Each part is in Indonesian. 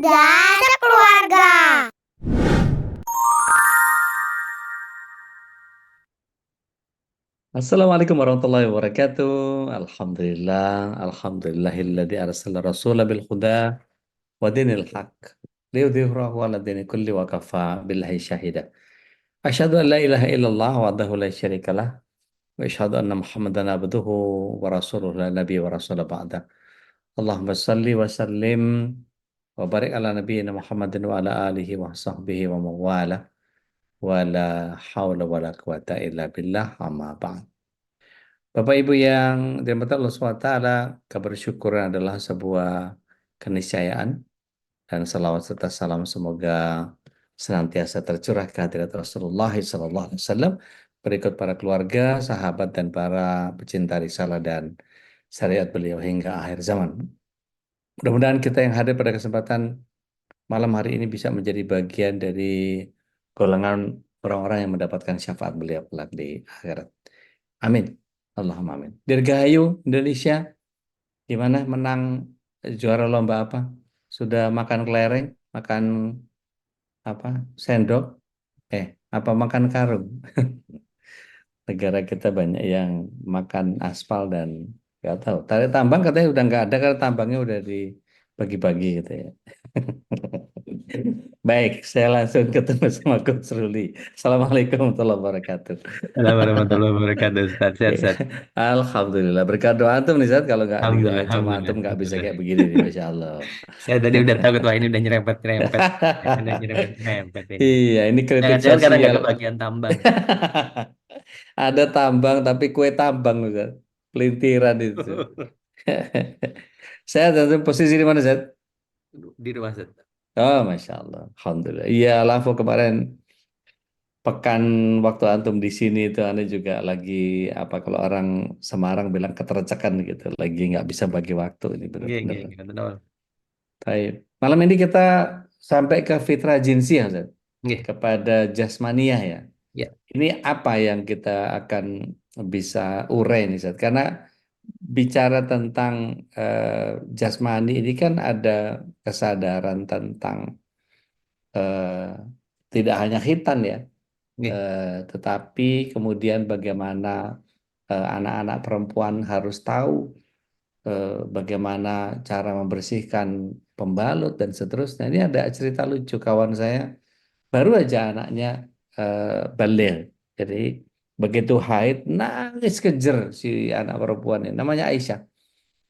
Sabda Sekeluarga. Assalamualaikum warahmatullahi wabarakatuh. Alhamdulillah, alhamdulillahilladzi arsala rasulahu bil huda wa dinil haq liyudhhirahu 'ala dini kulli wa kafa billahi syahida. Asyhadu an la ilaha illallah wahdahu la syarikalah wa asyhadu anna Muhammadan abduhu wa rasuluhu la nabiyya wa rasula ba'da. Allahumma salli wa sallim wa barik ala nabiyyina Muhammadin wa ala alihi wa sahbihi wa mawala wa la haula wa la quwata illa billah amma ba'd. Bapak Ibu yang dirahmati Allah SWT, kabar syukur adalah sebuah keniscayaan dan salawat serta salam semoga senantiasa tercurah ke hadirat Rasulullah SAW, berikut para keluarga, sahabat, dan para pecinta risalah dan syariat beliau hingga akhir zaman. Mudah-mudahan kita yang hadir pada kesempatan malam hari ini bisa menjadi bagian dari golongan orang-orang yang mendapatkan syafaat beliau kelak di akhirat. Amin. Allahumma amin. Dirgahayu Indonesia, gimana menang juara lomba apa? Sudah makan kelereng, makan apa? Sendok, apa makan karung? Negara kita banyak yang makan aspal dan nggak tahu. Tarik tambang katanya udah nggak ada karena tambangnya udah dibagi-bagi gitu ya. Baik, saya langsung ketemu sama Coach Ruli. Assalamualaikum warahmatullahi wabarakatuh. Assalamualaikum warahmatullahi wabarakatuh, Ustaz. Sehat, Oke. sehat. Alhamdulillah. Berkat doa antum nih Zat, kalau nggak Alhamdulillah, didoain sama alhamdulillah, antum nggak bisa alhamdulillah. kayak begini nih, Masya Allah. Saya tadi udah takut, wah ini udah nyerempet-nyerempet. Udah nyerempet-nyerempet ini. Iya, ini kritik Jangan-jangan karena nggak sosial. kebagian tambang. Ada tambang tapi kue tambang Zat. Pelintiran itu. Saya dan posisi di mana Zat? Di rumah, Ustaz. Oh, Masya Allah. Alhamdulillah. Iya, Lafo kemarin pekan waktu antum di sini itu Anda juga lagi apa kalau orang Semarang bilang ketercekan gitu, lagi nggak bisa bagi waktu ini Iya, benar-benar. iya, iya. Betul. Baik. Malam ini kita sampai ke fitrah jinsiah, Ustaz. Iya, Kepada jasmaniah ya. iya, Ini apa yang kita akan bisa urai nih, Ustaz? Karena bicara tentang jasmani ini kan ada kesadaran tentang eh, tidak hanya khitan ya, iya, tetapi kemudian bagaimana anak-anak perempuan harus tahu bagaimana cara membersihkan pembalut dan seterusnya. Ini ada cerita lucu kawan saya, baru aja anaknya balik. Jadi begitu haid nangis kejer si anak perempuan ini, namanya Aisyah.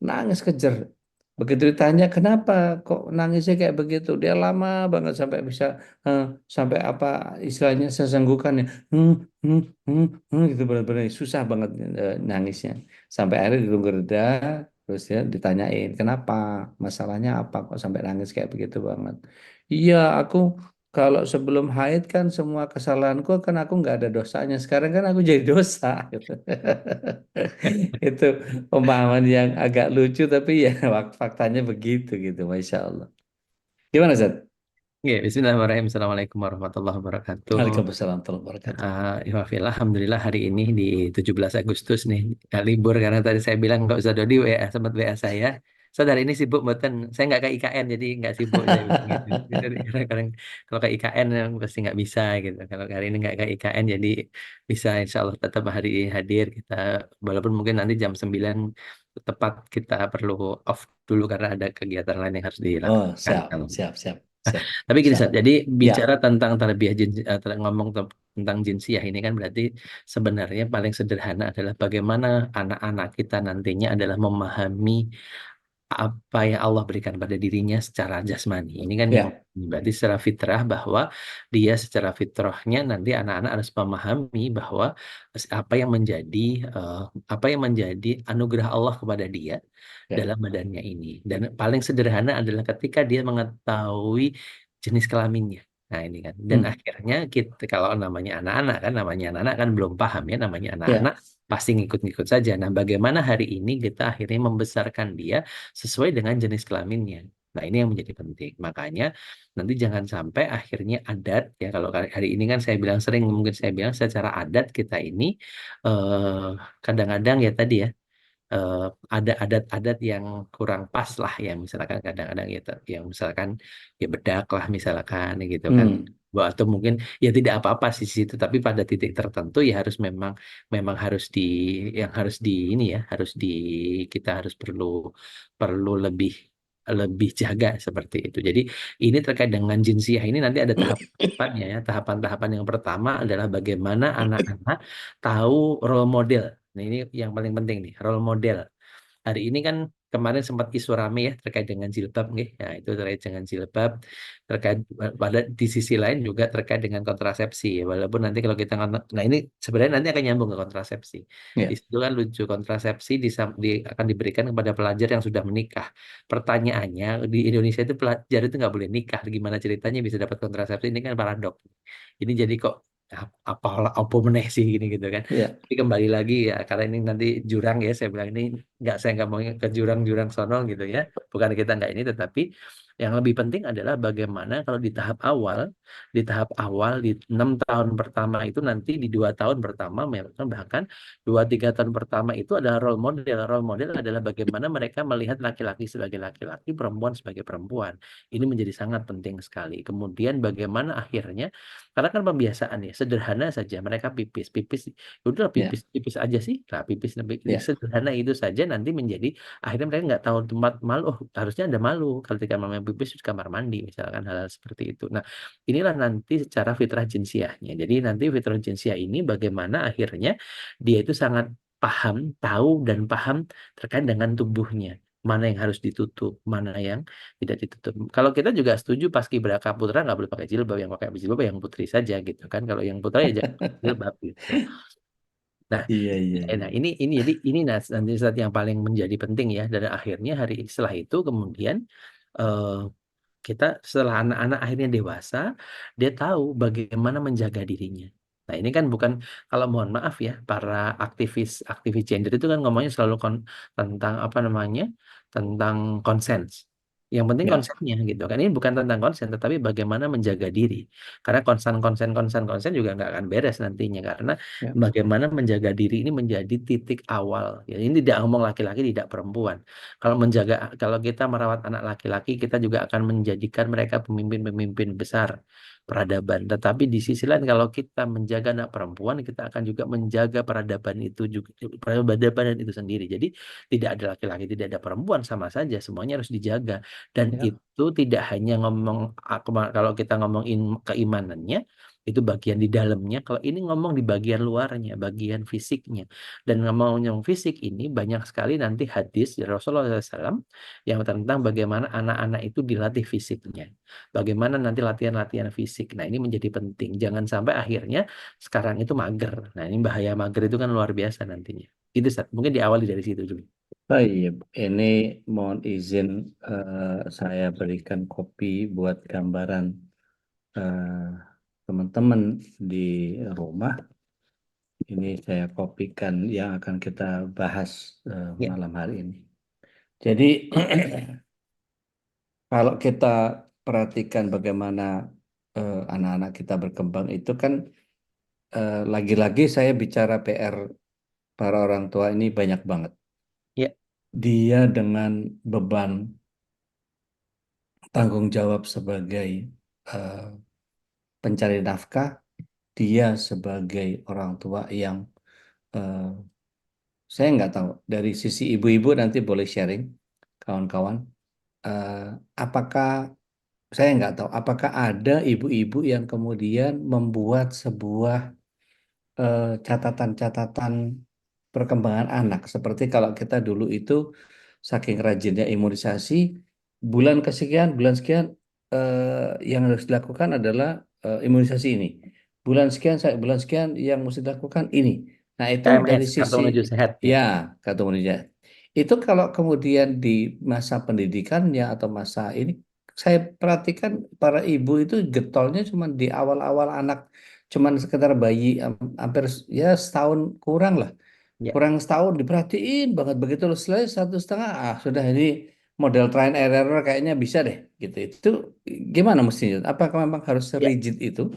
Nangis kejer. Begitu ditanya kenapa kok nangisnya kayak begitu, dia lama banget sampai bisa eh, sampai apa istilahnya sesenggukan ya, gitu benar-benar susah banget nangisnya. Sampai akhirnya ditunggu reda, terus ya ditanyain kenapa, masalahnya apa kok sampai nangis kayak begitu banget. Iya, aku kalau sebelum haid kan semua kesalahanku kan aku nggak ada dosanya. Sekarang kan aku jadi dosa. Gitu. Itu pemahaman yang agak lucu tapi ya faktanya begitu gitu, Masya Allah. Gimana Zat? iya. Bismillahirrahmanirrahim. Assalamualaikum warahmatullahi wabarakatuh. Waalaikumsalam warahmatullahi wabarakatuh. Alhamdulillah hari ini di 17 Agustus nih, nggak libur karena tadi saya bilang nggak usah Dodi WA, sempat WA saya. Saya hari ini sibuk, mboten. Saya nggak ke IKN jadi nggak sibuk saya bilang gitu. Jadi kadang kalau ke IKN pasti nggak bisa gitu. Kalau hari ini nggak ke IKN jadi bisa, Insya Allah tetap hari ini hadir kita, walaupun mungkin nanti jam 9 tepat kita perlu off dulu karena ada kegiatan lain yang harus Oh, dilakukan. siap, siap, siap, siap. Tapi gini, Insya Sat, Allah. jadi Ya, bicara tentang tarbiyah ngomong tentang jinsiah ini kan berarti sebenarnya paling sederhana adalah bagaimana anak-anak kita nantinya adalah memahami apa yang Allah berikan pada dirinya secara jasmani. Ini kan yang ya, berarti secara fitrah bahwa dia secara fitrahnya nanti anak-anak harus memahami bahwa apa yang menjadi eh, apa yang menjadi anugerah Allah kepada dia ya. dalam badannya ini. Dan paling sederhana adalah ketika dia mengetahui jenis kelaminnya. Nah, ini kan. Dan Hmm, akhirnya kita kalau namanya anak-anak kan belum paham ya, namanya anak-anak ya. pasti ngikut-ngikut saja. Nah, bagaimana hari ini kita akhirnya membesarkan dia sesuai dengan jenis kelaminnya. Nah, ini yang menjadi penting. Makanya nanti jangan sampai akhirnya adat ya, kalau hari ini kan saya bilang sering, mungkin saya bilang secara adat kita ini eh kadang-kadang ya tadi ya, eh, ada adat-adat yang kurang pas lah ya misalkan kadang-kadang gitu yang misalkan ya bedak lah misalkan gitu kan. Hmm. Atau mungkin ya tidak apa-apa sih di situ tapi pada titik tertentu ya harus memang harus yang harus ini ya harus kita harus perlu perlu lebih lebih jaga seperti itu. Jadi ini terkait dengan jinsiah ini nanti ada tahapannya ya. Tahapan-tahapan yang pertama adalah bagaimana anak-anak tahu role model. Nah, ini yang paling penting nih, role model. Hari ini kan kemarin sempat isu rame ya terkait dengan jilbab nih. Ya, itu terkait dengan jilbab, terkait pada di sisi lain juga terkait dengan kontrasepsi. Ya. Walaupun nanti kalau kita nah ini sebenarnya nanti akan nyambung ke kontrasepsi. Di Ya. situ kan lucu kontrasepsi akan diberikan kepada pelajar yang sudah menikah. Pertanyaannya di Indonesia itu pelajar itu nggak boleh nikah. Gimana ceritanya bisa dapat kontrasepsi? Ini kan paradok. Ini jadi kok apa meneh sih gini gitu kan. Ya. Tapi kembali lagi ya karena ini nanti jurang ya saya bilang ini saya nggak mau ke jurang-jurang sono gitu ya. Bukan kita nggak ini tetapi yang lebih penting adalah bagaimana kalau di tahap awal di 6 tahun pertama itu nanti di 2 tahun pertama bahkan 2-3 tahun pertama itu adalah role model. Role model adalah bagaimana mereka melihat laki-laki sebagai laki-laki, perempuan sebagai perempuan. Ini menjadi sangat penting sekali. Kemudian bagaimana akhirnya karena kan pembiasaan ya sederhana saja mereka pipis pipis ya udah Ya. pipis pipis aja sih lah pipis Ya. sederhana itu saja nanti menjadi akhirnya mereka nggak tahu tempat malu oh harusnya ada malu kalau ketika mamanya pipis di kamar mandi misalkan hal-hal seperti itu. Nah inilah nanti secara fitrah jinsiahnya jadi nanti fitrah jinsiah ini bagaimana akhirnya dia itu sangat tahu dan paham terkait dengan tubuhnya mana yang harus ditutup mana yang tidak ditutup. Kalau kita juga setuju paskibraka putra nggak boleh pakai jilbab, yang pakai jilbab yang putri saja gitu kan. Kalau yang putra ya jangan pakai jilbab gitu. Nah, Iya, iya, nah iya. ini jadi ini nanti saat yang paling menjadi penting ya. Dan akhirnya setelah itu kemudian eh, kita setelah anak-anak akhirnya dewasa, dia tahu bagaimana menjaga dirinya. Nah, ini kan bukan kalau mohon maaf ya, para aktivis aktivis gender itu kan ngomongnya selalu tentang apa namanya? Tentang konsens. Yang penting Ya. konsennya gitu kan. Ini bukan tentang konsen, tetapi bagaimana menjaga diri. Karena konsen juga nggak akan beres nantinya. Karena Ya. bagaimana menjaga diri ini menjadi titik awal. Ya, ini tidak ngomong laki-laki, tidak perempuan. Kalau kita merawat anak laki-laki, kita juga akan menjadikan mereka pemimpin-pemimpin besar peradaban. Tetapi di sisi lain, kalau kita menjaga anak perempuan, kita akan juga menjaga peradaban itu juga, peradaban itu sendiri. Jadi tidak ada laki-laki, tidak ada perempuan, sama saja. Semuanya harus dijaga. Dan Ya. itu tidak hanya ngomong, kalau kita ngomongin keimanannya, itu bagian di dalamnya. Kalau ini ngomong di bagian luarnya, bagian fisiknya. Dan ngomong fisik ini banyak sekali nanti hadis dari Rasulullah SAW yang tentang bagaimana anak-anak itu dilatih fisiknya. Bagaimana nanti latihan-latihan fisik. Nah ini menjadi penting. Jangan sampai akhirnya sekarang itu mager. Nah ini bahaya mager itu kan luar biasa nantinya. Itu Sat. Mungkin diawali dari situ dulu. Baik, ini mohon izin saya berikan kopi buat gambaran eh, teman-teman di rumah. Ini saya kopikan yang akan kita bahas Ya, malam hari ini. Jadi kalau kita perhatikan bagaimana anak-anak kita berkembang itu kan lagi-lagi saya bicara PR para orang tua ini banyak banget. ya, Dia dengan beban tanggung jawab sebagai eh, pencari nafkah, dia sebagai orang tua yang eh, saya nggak tahu dari sisi ibu-ibu nanti boleh sharing kawan-kawan. Eh, apakah saya nggak tahu apakah ada ibu-ibu yang kemudian membuat sebuah catatan-catatan perkembangan anak. Seperti kalau kita dulu itu saking rajinnya imunisasi, bulan sekian yang harus dilakukan adalah imunisasi ini. Bulan sekian yang mesti dilakukan ini. Nah, itu dari KMS, kartu sisi menuju sehat ya. ya kata Munija. Itu kalau kemudian di masa pendidikannya atau masa ini saya perhatikan para ibu itu getolnya cuma di awal-awal anak cuman sekedar bayi hampir ya setahun kurang lah Ya. kurang setahun diperhatiin banget begitu selesai 1,5 sudah ini model try and error kayaknya bisa deh gitu itu gimana mestinya apakah memang harus Ya, rigid itu.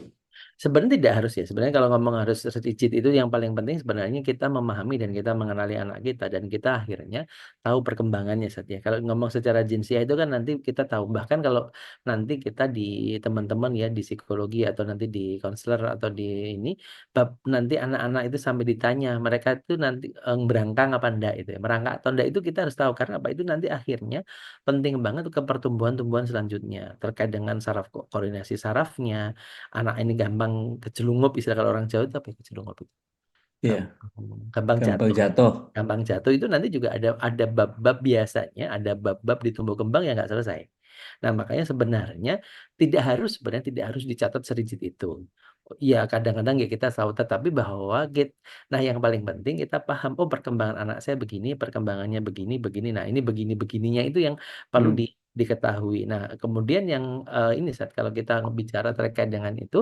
Sebenarnya tidak harus ya. Sebenarnya kalau ngomong harus rigid itu yang paling penting sebenarnya kita memahami dan kita mengenali anak kita dan kita akhirnya tahu perkembangannya saja. Kalau ngomong secara jinsiah itu kan nanti kita tahu. Bahkan kalau nanti kita di teman-teman ya di psikologi atau nanti di konselor atau di ini bab nanti anak-anak itu sampai ditanya mereka itu nanti berangkang apa enggak itu ya. Merangkak atau enggak itu kita harus tahu karena apa itu nanti akhirnya penting banget ke pertumbuhan-tumbuhan selanjutnya terkait dengan saraf koordinasi sarafnya anak ini gampang kejelungup istilah kalau orang Jawa itu apa ya kejelungup itu Iya, gampang, gampang gampang jatuh jatuh. gampang jatuh itu nanti juga ada bab-bab biasanya ada bab-bab di tumbuh kembang yang nggak selesai. Nah makanya sebenarnya tidak harus dicatat serigid itu. Iya kadang-kadang ya kita tahu tetapi bahwa nah yang paling penting kita paham oh perkembangan anak saya begini perkembangannya begini begini nah ini begini begininya itu yang perlu Hmm, diketahui. Nah kemudian yang ini saat kalau kita bicara terkait dengan itu.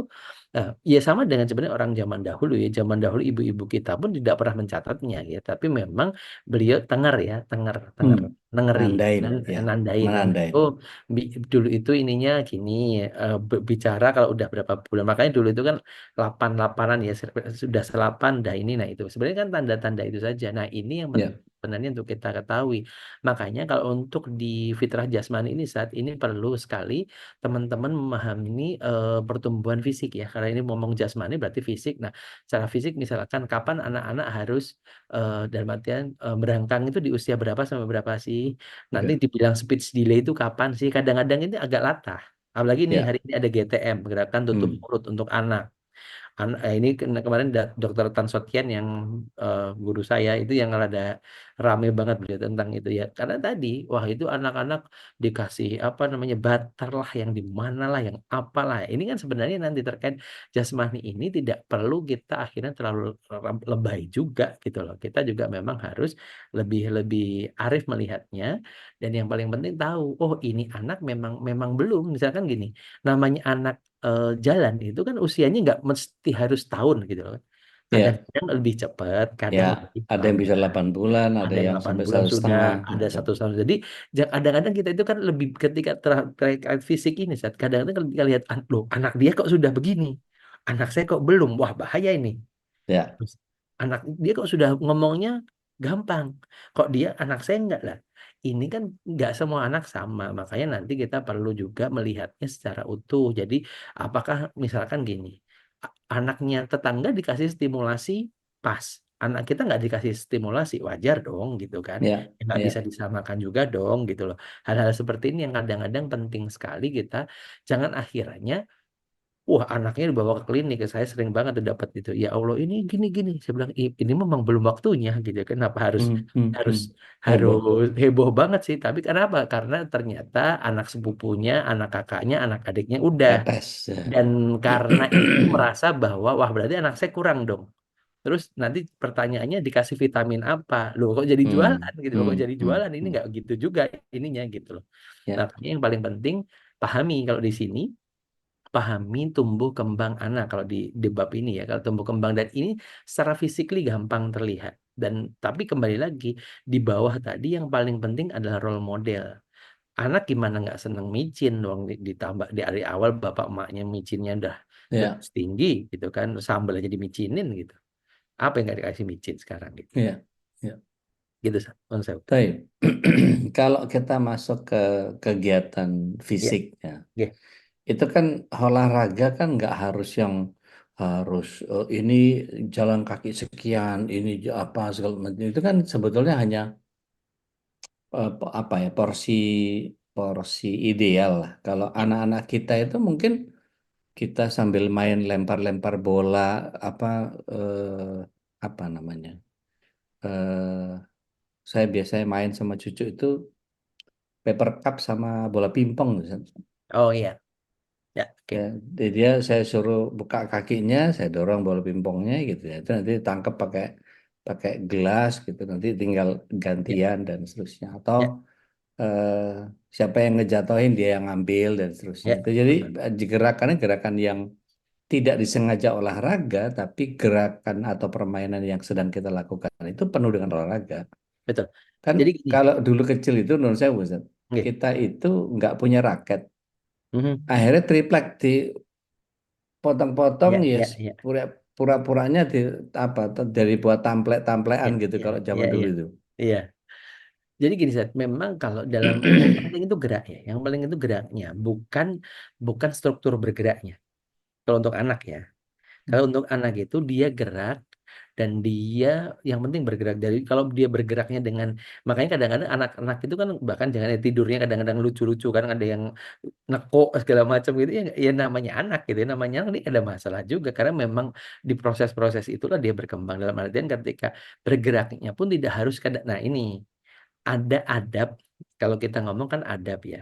Nah, ya sama dengan sebenarnya orang zaman dahulu ya. Zaman dahulu ibu-ibu kita pun tidak pernah mencatatnya ya. Tapi memang beliau tenger ya, tenger, hmm. nengeri, Nandain, ya, nandain, nandain. menandain. Oh, dulu itu ininya gini, bicara kalau udah berapa bulan. Makanya dulu itu kan 8-8an ya, sudah selapan, dah ini, nah itu. Sebenarnya kan tanda-tanda itu saja. Nah, ini yang Ya, sebenarnya untuk kita ketahui. Makanya kalau untuk di fitrah jasmani ini saat ini perlu sekali teman-teman memahami pertumbuhan fisik ya. Karena ini ngomong jasmani berarti fisik. Nah, secara fisik misalkan kapan anak-anak harus dalam artian berangkang itu di usia berapa sampai berapa sih? Nanti ya, dibilang speech delay itu kapan sih? Kadang-kadang ini agak latah. Apalagi nih ya. hari ini ada GTM, gerakan tutup Hmm, mulut untuk anak. Ini kemarin Dokter Tan Sotien yang guru saya itu yang rada rame banget beliau tentang itu ya. Karena tadi, wah itu anak-anak dikasih apa namanya batar lah, yang di mana lah, yang apalah. Ini kan sebenarnya nanti terkait jasmani ini tidak perlu kita akhirnya terlalu lebay juga gitu loh. Kita juga memang harus lebih lebih arif melihatnya dan yang paling penting tahu, oh ini anak memang memang belum. Misalkan gini, namanya anak jalan itu kan usianya nggak mesti harus tahun gitu loh. ya, Kadang-kadang lebih cepat, ya. kadang lebih Ada yang bisa lambat. 8 bulan, ada Ada yang yang 8 sampai bulan satu sudah, setengah. ada Ada. 1 tahun. Jadi kadang-kadang kita itu kan lebih ketika terkait fisik ini, saat kadang-kadang kalau kita lihat, loh anak dia kok sudah begini, anak saya kok belum, wah bahaya ini. Ya, Terus, anak dia kok sudah ngomongnya gampang, kok dia anak saya enggak lah. Ini kan nggak semua anak sama, makanya nanti kita perlu juga melihatnya secara utuh. Jadi, apakah misalkan gini, anaknya tetangga dikasih stimulasi pas, anak kita nggak dikasih stimulasi, wajar dong gitu kan. ya, Ya, nggak bisa ya. disamakan juga dong gitu loh. Hal-hal seperti ini yang kadang-kadang penting sekali kita, jangan akhirnya wah, anaknya dibawa ke klinik. Saya sering banget tuh dapat itu. Ya Allah, ini gini-gini. Saya bilang, ini memang belum waktunya gitu. Kenapa harus Hmm, hmm, harus hmm. harus Heboh. heboh banget sih? Tapi kenapa? Karena ternyata anak sepupunya, anak kakaknya, anak adiknya udah. Pepes. Ya. Dan karena itu merasa bahwa, wah berarti anak saya kurang dong. Terus nanti pertanyaannya dikasih vitamin apa? Loh, kok jadi Hmm, jualan gitu loh? Kok hmm, jadi hmm, jualan? Ini hmm. nggak gitu juga ininya gitu loh. Nah, Ya, makanya yang paling penting pahami kalau di sini pahami tumbuh kembang anak kalau di bab ini ya kalau tumbuh kembang dan ini secara fisikly gampang terlihat dan tapi kembali lagi di bawah tadi yang paling penting adalah role model. Anak gimana nggak seneng micin dong ditambah di hari awal bapak emaknya micinnya udah ya, tinggi gitu kan sambal aja dimicinin gitu, apa yang nggak dikasih micin sekarang gitu ya, ya. gitu Konsep. Tapi kalau kita masuk ke kegiatan Ya, fisiknya, ya. itu kan olahraga kan nggak harus yang harus ini jalan kaki sekian, ini apa segala macam. Itu kan sebetulnya hanya apa ya porsi porsi ideal lah. Kalau Ya. anak-anak kita itu mungkin kita sambil main lempar-lempar bola apa apa namanya? eh saya biasanya main sama cucu itu paper cup sama bola pingpong. Oh iya, ya, oke. Ya, jadi dia saya suruh buka kakinya, saya dorong bola pingpongnya gitu ya. Itu nanti tangkap pakai pakai gelas gitu. Nanti tinggal Ya, gantian dan seterusnya. Atau ya, eh, siapa yang ngejatohin dia yang ngambil dan seterusnya. ya, Itu jadi betul, gerakannya gerakan yang tidak disengaja olahraga, tapi gerakan atau permainan yang sedang kita lakukan itu penuh dengan olahraga. betul. Kan Jadi gini, kalau dulu kecil itu menurut saya, Ustaz, oke. kita itu nggak punya raket. Mhm. Akhirnya triplek di potong-potong Ya, ya ya, ya, pura-puranya dari buat tamplek-tamplekan ya, gitu ya, kalau ya, zaman dulu ya. itu. Iya. Jadi gini, Seth, memang kalau dalam yang penting itu gerak ya. Yang paling itu geraknya, bukan bukan struktur bergeraknya. Kalau untuk anak ya. Kalau untuk anak itu dia gerak dan dia yang penting bergerak dari kalau dia bergeraknya dengan makanya kadang-kadang anak-anak itu kan bahkan jangan tidurnya kadang-kadang lucu-lucu kan ada yang neko segala macam gitu ya, ya namanya anak gitu ya namanya anak, ini ada masalah juga karena memang di proses-proses itulah dia berkembang dalam artian ketika bergeraknya pun tidak harus nah ini ada adab kalau kita ngomong kan adab ya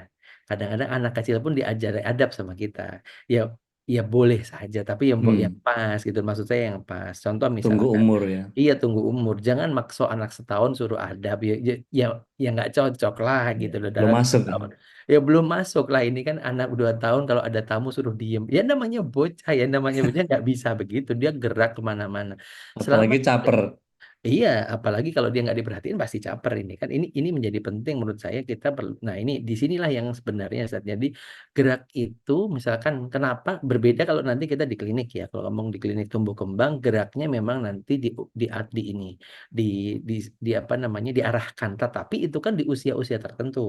kadang-kadang anak kecil pun diajari adab sama kita ya ya boleh saja tapi yang Hmm, pas gitu maksud saya yang pas contoh tunggu misalkan umur ya. iya tunggu umur jangan maksa anak setahun suruh adab ya nggak cocok lah Ya, gitu loh belum dalam masuk ya. tahun ya belum masuk lah ini kan anak 2 tahun kalau ada tamu suruh diem ya namanya bocah nggak bisa begitu dia gerak kemana-mana selama Apalagi caper. iya, apalagi kalau dia nggak diperhatiin pasti caper ini kan. Ini menjadi penting menurut saya kita perlu. Nah ini disinilah yang sebenarnya saat jadi gerak itu misalkan kenapa berbeda kalau nanti kita di klinik ya. Kalau ngomong di klinik tumbuh kembang geraknya memang nanti di ini di di apa namanya diarahkan. Tetapi itu kan di usia-usia tertentu.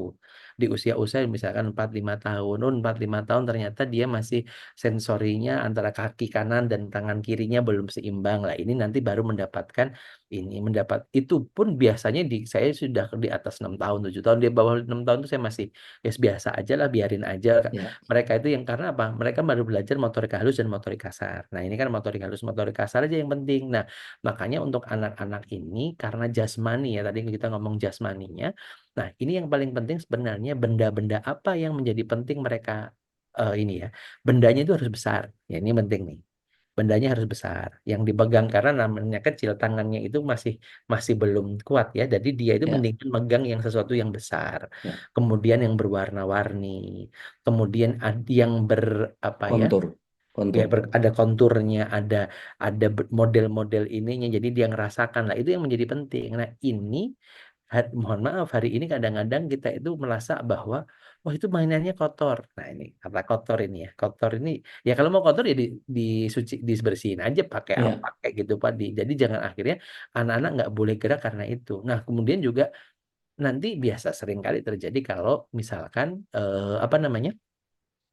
Di usia-usia misalkan 4 5 tahun, 4 5 tahun ternyata dia masih sensorinya antara kaki kanan dan tangan kirinya belum seimbang lah. Ini nanti baru mendapatkan ini mendapat itu pun biasanya saya sudah di atas 6 tahun 7 tahun di bawah 6 tahun itu saya masih ya biasa aja lah biarin aja Ya, mereka itu yang karena apa mereka baru belajar motorik halus dan motorik kasar nah ini kan motorik halus motorik kasar aja yang penting nah makanya untuk anak-anak ini karena jasmani ya tadi kita ngomong jasmaninya nah ini yang paling penting sebenarnya benda-benda apa yang menjadi penting mereka ini ya bendanya itu harus besar ya ini penting nih bendanya harus besar. Yang dipegang karena namanya kecil, tangannya itu masih masih belum kuat ya. Jadi dia itu ya, mendingan megang yang sesuatu yang besar. ya. Kemudian yang berwarna-warni. Kemudian ada yang apa ya? Kontur, Ya kontur. ada konturnya, ada model-model ininya. Jadi dia ngerasakan lah. Itu yang menjadi penting. Nah ini mohon maaf hari ini kadang-kadang kita itu merasa bahwa wah itu mainannya kotor. Nah ini kata kotor ini ya kotor ini ya kalau mau kotor ya disuci dibersihin aja pakai Ya, apa kayak gitu Pak. Jadi jangan akhirnya anak-anak nggak boleh gerak karena itu. Nah kemudian juga nanti biasa sering kali terjadi kalau misalkan apa namanya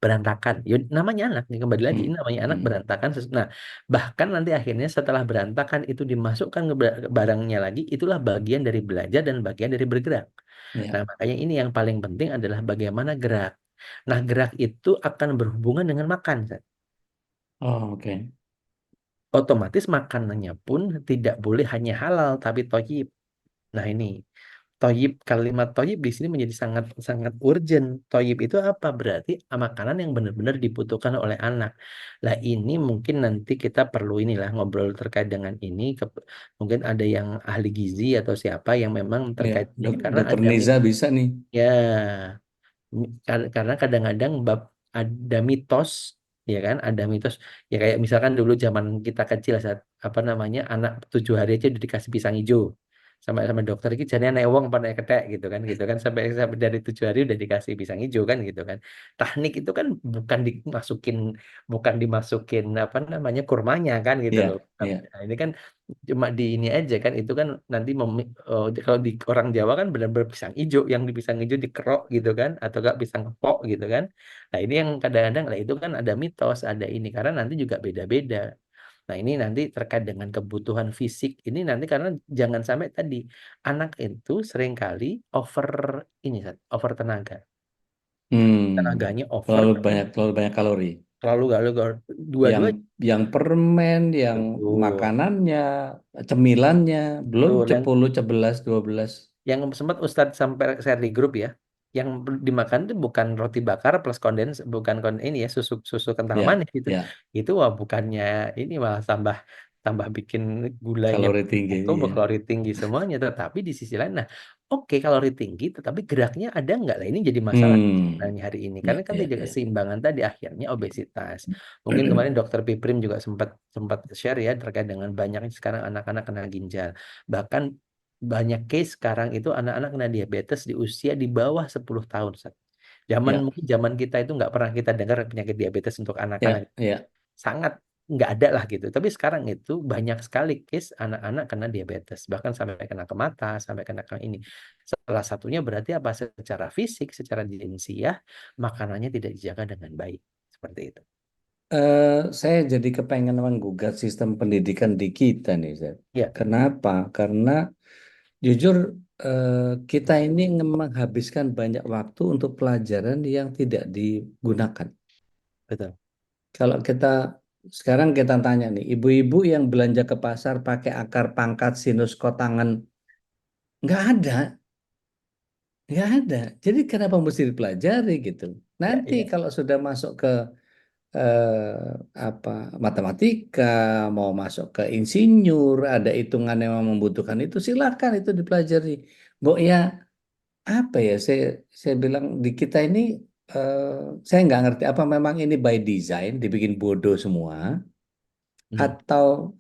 berantakan. Ya, namanya anak, ya, kembali lagi ini hmm, namanya anak hmm, berantakan. Nah, bahkan nanti akhirnya setelah berantakan itu dimasukkan ke barangnya lagi, itulah bagian dari belajar dan bagian dari bergerak. Nah, ya. makanya ini yang paling penting adalah bagaimana gerak. Nah, gerak itu akan berhubungan dengan makan, Zat. Oh, oke. Otomatis makanannya pun tidak boleh hanya halal, tapi thayyib. Nah, ini toyib kalimat toyib di sini menjadi sangat sangat urgent. Toyib itu apa? Berarti makanan yang benar-benar dibutuhkan oleh anak. Lah ini mungkin nanti kita perlu inilah ngobrol terkait dengan ini. Mungkin ada yang ahli gizi atau siapa yang memang Ya, terkait ini karena Dokter ada Niza bisa nih. ya karena kadang-kadang bab ada mitos ya kan ada mitos ya kayak misalkan dulu zaman kita kecil saat apa namanya anak 7 hari aja udah dikasih pisang hijau sama dokter ini jadi naik uang pada ketek gitu kan sampai dari 7 hari udah dikasih pisang hijau kan gitu kan teknik itu kan bukan dimasukin apa namanya kurmanya kan gitu loh Iya, iya. nah, ini kan cuma di ini aja kan itu kan nanti kalau di orang Jawa kan benar-benar pisang hijau yang di pisang hijau dikerok gitu kan atau enggak pisang kepok gitu kan nah ini yang kadang-kadang lah itu kan ada mitos ada ini karena nanti juga beda-beda nah ini nanti terkait dengan kebutuhan fisik ini nanti karena jangan sampai tadi anak itu seringkali over ini Sat, over tenaga Hmm, tenaganya over terlalu banyak kalori. terlalu galau Yang dua-dua yang permen, yang betul makanannya, cemilannya, belum betul yang 10, 11, 12. yang sempat Ustadz sampai share di grup ya, yang dimakan itu bukan roti bakar plus kondens, bukan ini ya susu susu kental Ya, manis gitu. ya, Itu wah bukannya ini malah tambah tambah bikin gulanya kalori tinggi. itu Iya. kalori tinggi semuanya. Tetapi di sisi lain, nah oke kalori tinggi, tetapi geraknya ada nggak lah? Ini jadi masalah Hmm, sebenarnya hari ini. Karena ya, kan ya, tidak ya. keseimbangan tadi akhirnya obesitas. Mungkin kemarin Dokter Piprim juga sempat sempat share ya terkait dengan banyaknya sekarang anak-anak kena ginjal. Bahkan banyak case sekarang itu anak-anak kena diabetes di usia di bawah 10 tahun. Sat. Ya, Mungkin zaman kita itu nggak pernah kita dengar penyakit diabetes untuk anak-anak. ya, ya. sangat nggak ada lah gitu. Tapi sekarang itu banyak sekali case anak-anak kena diabetes, bahkan sampai kena ke mata, sampai kena ke ini. Salah satunya berarti apa? Secara fisik, secara jinsiah, makanannya tidak dijaga dengan baik. Seperti itu. Saya jadi kepengen menggugat sistem pendidikan di kita nih, Zed. Ya, Kenapa? Karena jujur eh, kita ini menghabiskan banyak waktu untuk pelajaran yang tidak digunakan. betul. Kalau kita sekarang kita tanya nih, ibu-ibu yang belanja ke pasar pakai akar pangkat sinus kotangan, nggak ada, nggak ada. Jadi kenapa mesti dipelajari gitu? Ya, Nanti ya, kalau sudah masuk ke apa matematika, mau masuk ke insinyur, ada hitungan yang memang membutuhkan itu, silakan itu dipelajari. Mbok ya apa ya? Saya bilang di kita ini eh, saya nggak ngerti apa memang ini by design dibikin bodoh semua hmm,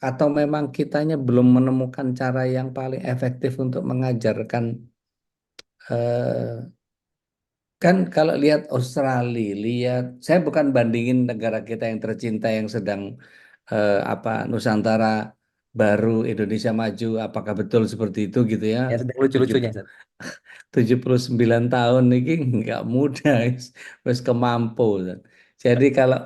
atau memang kitanya belum menemukan cara yang paling efektif untuk mengajarkan eh, kan kalau lihat Australia, lihat saya bukan bandingin negara kita yang tercinta yang sedang apa Nusantara baru Indonesia maju, apakah betul seperti itu gitu ya? ya sedang Tujuh lucu-lucunya, Sat. 79 tahun ini nggak mudah, wis kemampu. Jadi kalau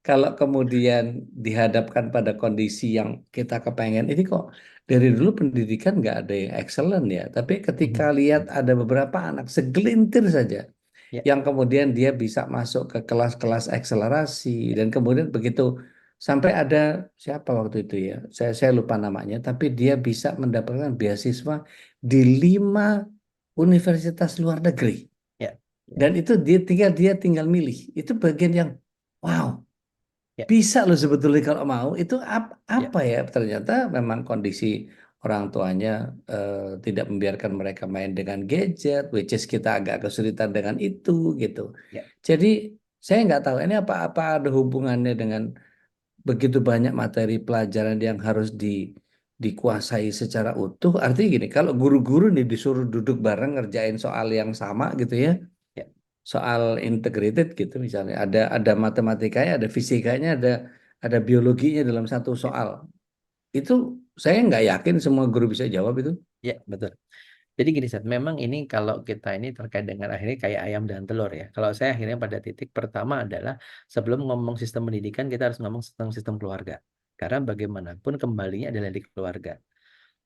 kalau kemudian dihadapkan pada kondisi yang kita kepengen, ini kok dari dulu pendidikan nggak ada yang excellent ya. Tapi ketika Mhm. lihat ada beberapa anak segelintir saja Ya, yang kemudian dia bisa masuk ke kelas-kelas akselerasi dan kemudian begitu sampai ada siapa waktu itu ya, saya lupa namanya, tapi dia bisa mendapatkan beasiswa di 5 universitas luar negeri ya, ya, dan itu dia tinggal milih itu bagian yang wow. ya, Bisa loh sebetulnya kalau mau. Itu ya, apa ya? Ternyata memang kondisi orang tuanya tidak membiarkan mereka main dengan gadget, which is kita agak kesulitan dengan itu gitu. ya, Jadi saya nggak tahu ini apa ada hubungannya dengan begitu banyak materi pelajaran yang harus dikuasai secara utuh. Artinya gini, kalau guru-guru nih disuruh duduk bareng ngerjain soal yang sama gitu ya, ya, soal integrated gitu misalnya ada matematikanya ada fisikanya ada biologinya dalam satu ya, soal itu saya nggak yakin semua guru bisa jawab itu. ya, betul. Jadi gini, Sat, memang ini kalau kita ini terkait dengan akhirnya kayak ayam dan telur ya. Kalau saya akhirnya pada titik pertama adalah sebelum ngomong sistem pendidikan, kita harus ngomong tentang sistem keluarga. Karena bagaimanapun kembalinya adalah di keluarga.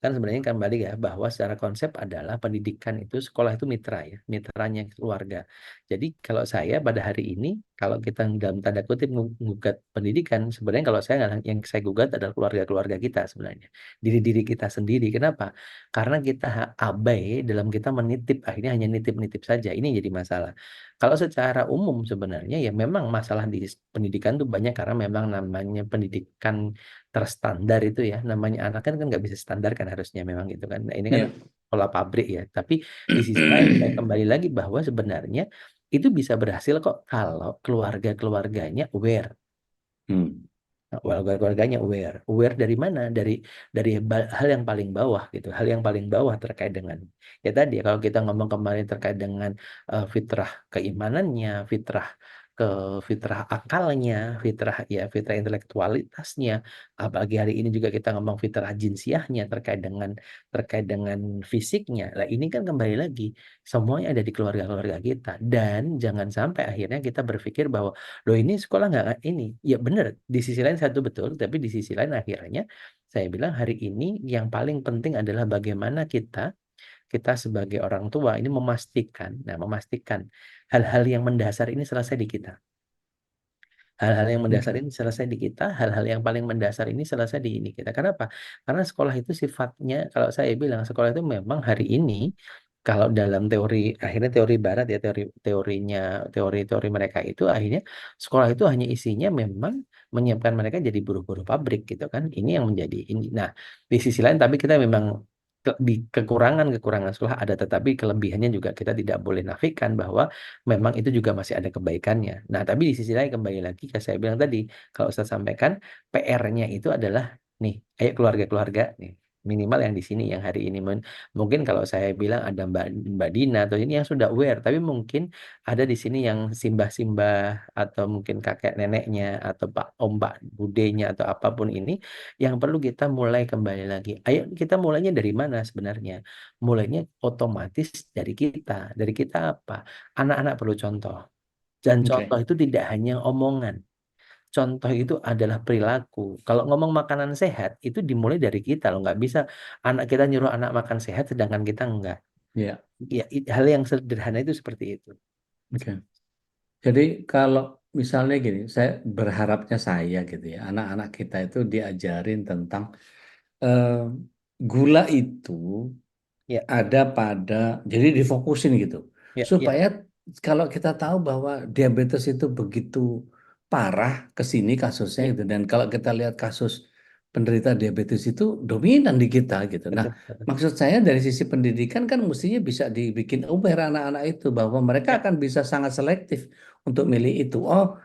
Kan sebenarnya kembali ya bahwa secara konsep adalah pendidikan itu sekolah itu mitra ya, mitranya keluarga. Jadi kalau saya pada hari ini kalau kita dalam tanda kutip menggugat pendidikan, sebenarnya kalau saya yang saya gugat adalah keluarga-keluarga kita sebenarnya, diri-diri kita sendiri. Kenapa? Karena kita abai dalam kita menitip, akhirnya hanya nitip-nitip saja. Ini yang jadi masalah. Kalau secara umum sebenarnya ya memang masalah di pendidikan tuh banyak karena memang namanya pendidikan terstandar itu ya namanya anak kan nggak bisa standar kan harusnya memang gitu kan. Nah, ini kan Ya. pola pabrik ya, tapi di sisi lain saya kembali lagi bahwa sebenarnya itu bisa berhasil kok kalau keluarga-keluarganya aware. Hmm. Nah, keluarga-keluarganya aware. Aware dari mana? Dari hal yang paling bawah gitu. Hal yang paling bawah terkait dengan ya tadi kalau kita ngomong kemarin terkait dengan fitrah keimanannya, ke fitrah akalnya, fitrah intelektualitasnya. Apalagi hari ini juga kita ngomong fitrah jinsiahnya terkait dengan fisiknya. Lah ini kan kembali lagi semuanya ada di keluarga-keluarga kita dan jangan sampai akhirnya kita berpikir bahwa loh ini sekolah nggak ini. Ya benar, di sisi lain satu betul, tapi di sisi lain akhirnya saya bilang hari ini yang paling penting adalah bagaimana kita sebagai orang tua ini memastikan hal-hal yang mendasar ini selesai di kita. Hal-hal yang mendasar ini selesai di kita, hal-hal yang paling mendasar ini selesai di ini kita. Kenapa? Karena sekolah itu sifatnya, kalau saya bilang sekolah itu memang hari ini, kalau dalam teori, akhirnya teori barat ya, teori-teori mereka itu akhirnya sekolah itu hanya isinya memang menyiapkan mereka jadi buruh-buruh pabrik gitu kan. Ini yang menjadi ini. Nah, di sisi lain tapi kita memang kekurangan sekolah ada, tetapi kelebihannya juga kita tidak boleh nafikan bahwa memang itu juga masih ada kebaikannya. Nah, tapi di sisi lain kembali lagi kayak saya bilang tadi, kalau saya sampaikan PR-nya itu adalah nih, ayo keluarga-keluarga nih. Minimal yang di sini yang hari ini. Mungkin kalau saya bilang ada Mbak Dina atau ini yang sudah aware, tapi mungkin ada di sini yang simbah-simbah atau mungkin kakek neneknya atau Pak Om Pak Budenya atau apapun ini yang perlu kita mulai kembali lagi. Ayo kita mulainya dari mana sebenarnya? Mulainya otomatis dari kita. Dari kita apa? Anak-anak perlu contoh. Dan Oke. contoh itu tidak hanya omongan. Contoh itu adalah perilaku. Kalau ngomong makanan sehat, itu dimulai dari kita loh. Nggak bisa anak kita nyuruh anak makan sehat, sedangkan kita enggak. Ya, Ya, hal yang sederhana itu seperti itu. oke. Jadi kalau misalnya gini, saya berharapnya saya gitu ya, anak-anak kita itu diajarin tentang eh, gula itu Ya, ada pada, jadi difokusin gitu, ya, ya, supaya kalau kita tahu bahwa diabetes itu begitu parah ke sini kasusnya ya, gitu, dan kalau kita lihat kasus penderita diabetes itu dominan di kita gitu. Nah, betul, betul. maksud saya dari sisi pendidikan kan mestinya bisa dibikin aware anak-anak itu bahwa mereka Ya, akan bisa sangat selektif untuk milih itu. Oh,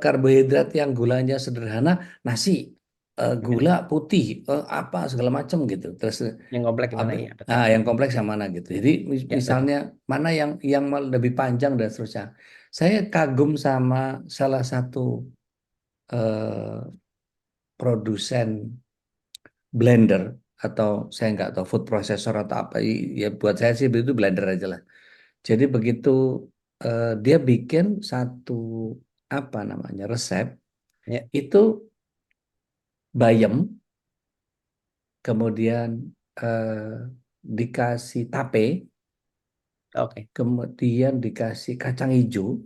karbohidrat yang gulanya sederhana, nasi, ya. gula putih, apa segala macam gitu. Terus Yang komplek gimana apa ya, betul. yang kompleks yang mana gitu. Jadi Ya, betul. misalnya mana yang lebih panjang dan seterusnya. Saya kagum sama salah satu eh, produsen blender atau saya nggak tahu food processor atau apa. Ya buat saya sih itu blender aja lah. Jadi begitu dia bikin satu apa namanya resep Ya, itu bayam, kemudian dikasih tape, oke. kemudian dikasih kacang hijau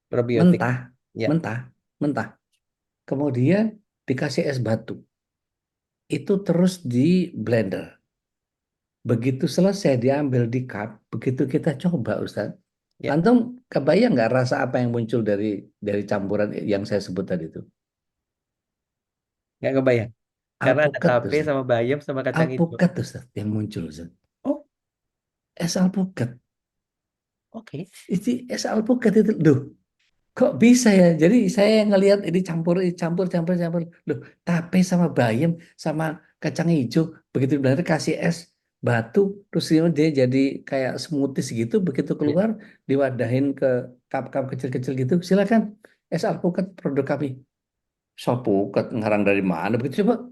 Probiotik. mentah, Ya, mentah, mentah. Kemudian dikasih es batu. Itu terus di blender. Begitu selesai diambil di cup, begitu kita coba, Ustaz. ya. Antum kebayang nggak rasa apa yang muncul dari campuran yang saya sebut tadi itu? Nggak kebayang. Karena ada Alpukat, tape Ustaz. sama bayam sama kacang hijau. Alpukat, Ustaz, yang muncul, Ustaz. Oh, Es alpukat. oke. Itu es alpukat itu, duh, kok bisa ya? Jadi saya ngelihat ini campur, campur, campur, campur. Loh, tape sama bayam sama kacang hijau. Begitu benar kasih es batu, terus dia jadi kayak smoothies gitu. Begitu Ya, keluar, diwadahin ke cup-cup kecil-kecil gitu. Silakan, es alpukat produk kami. Sapukat ngarang dari mana? Begitu coba,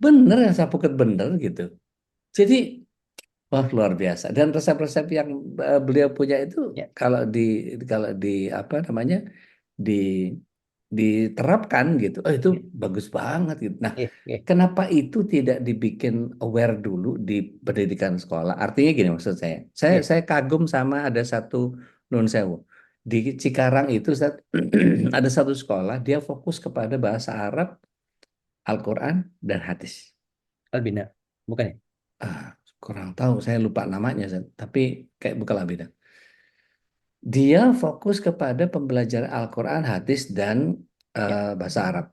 bener ya sapukat bener gitu. Jadi, wah luar biasa. Dan resep-resep yang beliau punya itu ya, kalau di apa namanya? di diterapkan gitu. Oh, itu ya, bagus banget gitu. Nah, ya, ya, kenapa itu tidak dibikin aware dulu di pendidikan sekolah? Artinya gini maksud saya. Saya ya. saya kagum sama ada satu Nun Sewu. Di Cikarang itu ada satu sekolah dia fokus kepada bahasa Arab, Al-Quran dan hadis. Albina, bukan ya? Ah, kurang tahu, saya lupa namanya, Ustaz. Tapi kayak bukan beda. Dia fokus kepada pembelajaran Al-Quran, hadis, dan Ya, bahasa Arab.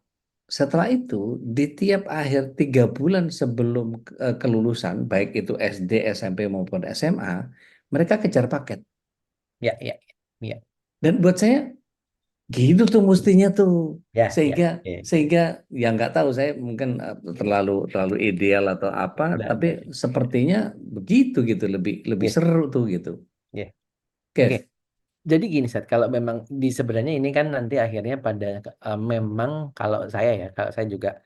Setelah itu, di tiap akhir 3 bulan sebelum kelulusan, baik itu SD, SMP maupun SMA, mereka kejar paket. ya, ya, ya, Dan buat saya, gitu tuh mestinya tuh. ya, ya, Sehingga ya. sehingga ya nggak tahu, saya mungkin terlalu terlalu ideal atau apa, Enggak, tapi enggak. sepertinya begitu gitu, lebih lebih Ya, seru tuh gitu. ya. Oke. Oke. Jadi gini, Sat, kalau memang sebenarnya ini kan nanti akhirnya pada memang kalau saya ya, kalau saya juga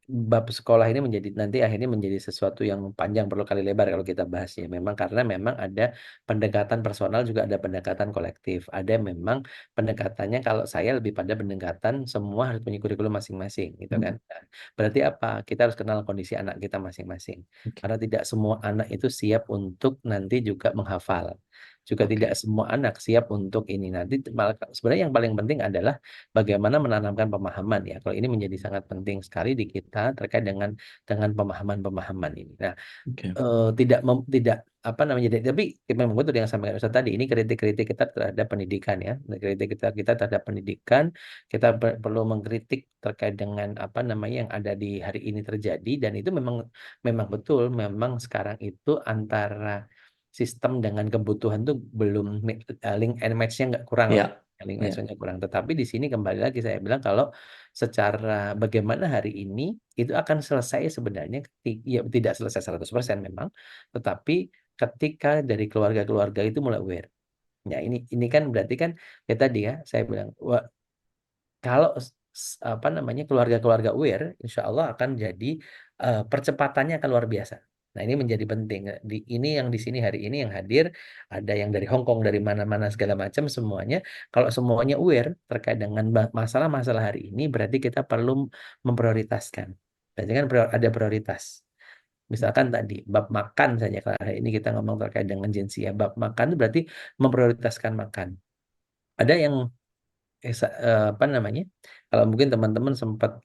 bab sekolah ini menjadi nanti akhirnya menjadi sesuatu yang panjang perlu kali lebar kalau kita bahas ya. Memang karena memang ada pendekatan personal juga ada pendekatan kolektif. Ada memang pendekatannya kalau saya lebih pada pendekatan semua harus punya kurikulum masing-masing gitu kan. Nah, berarti apa? Kita harus kenal kondisi anak kita masing-masing. Oke. Karena tidak semua anak itu siap untuk nanti juga menghafal. Juga tidak Oke. semua anak siap untuk ini. Nanti malah sebenarnya yang paling penting adalah bagaimana menanamkan pemahaman ya. Kalau ini menjadi sangat penting sekali di kita terkait dengan pemahaman-pemahaman ini. Nah, Oke. tidak apa namanya tapi memang betul yang sampaikan Ustaz tadi ini kritik-kritik kita terhadap pendidikan ya. Kritik kita terhadap pendidikan, kita perlu mengkritik terkait dengan apa namanya yang ada di hari ini terjadi dan itu memang memang betul memang sekarang itu antara sistem dengan kebutuhan tuh belum link and match-nya nggak kurang lah. Ya. link Ya. lesunya kurang. Tetapi di sini kembali lagi saya bilang kalau secara bagaimana hari ini itu akan selesai sebenarnya ya tidak selesai 100% memang, tetapi ketika dari keluarga-keluarga itu mulai aware. Ya ini kan berarti kan ya tadi ya saya bilang kalau apa namanya keluarga-keluarga aware, insya Allah akan jadi percepatannya akan luar biasa. Nah ini menjadi penting. Ini yang di sini hari ini yang hadir ada yang dari Hong Kong, dari mana-mana segala macam semuanya. Kalau semuanya aware terkait dengan masalah-masalah hari ini, berarti kita perlu memprioritaskan. Berarti kan ada prioritas. Misalkan tadi bab makan saja kalau hari ini kita ngomong terkait dengan jinsia, bab makan itu berarti memprioritaskan makan. Ada yang apa namanya? Kalau mungkin teman-teman sempat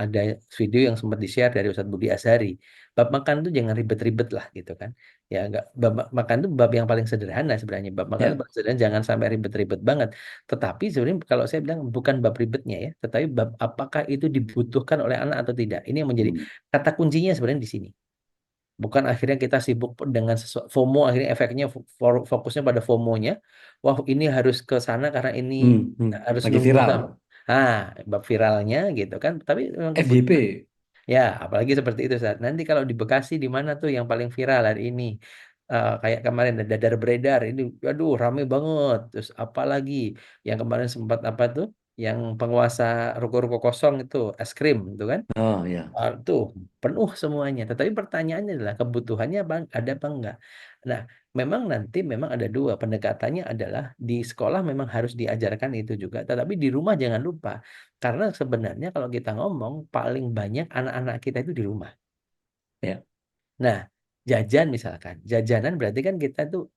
ada video yang sempat di-share dari Ustadz Budi Azhari, bab makan tuh jangan ribet-ribet lah gitu kan. Ya enggak makan tuh bab yang paling sederhana sebenarnya. Bab makan tuh Ya. bab sederhana jangan sampai ribet-ribet banget. Tetapi sebenarnya kalau saya bilang bukan bab ribetnya ya, tetapi bab apakah itu dibutuhkan oleh anak atau tidak. Ini yang menjadi Hmm. kata kuncinya sebenarnya di sini. Bukan akhirnya kita sibuk dengan sesuatu FOMO, akhirnya efeknya fokusnya pada FOMO-nya. Wah, ini harus ke sana karena ini harus Lagi nunggu viral. ah bab viralnya gitu kan. Tapi memang kebutuhan. FYP. Ya, apalagi seperti itu saat. Nanti kalau di Bekasi di mana tuh yang paling viral hari ini? Kayak kemarin ada dadar beredar ini, aduh rame banget. Terus apalagi yang kemarin sempat apa tuh? Yang penguasa ruko-ruko kosong itu es krim itu kan? Oh ya. Tuh penuh semuanya. Tetapi pertanyaannya adalah kebutuhannya bang ada apa enggak? Nah, memang nanti memang ada dua pendekatannya adalah di sekolah memang harus diajarkan itu juga, tetapi di rumah jangan lupa karena sebenarnya kalau kita ngomong paling banyak anak-anak kita itu di rumah. Ya. Nah, jajan misalkan, jajanan berarti kan kita tuh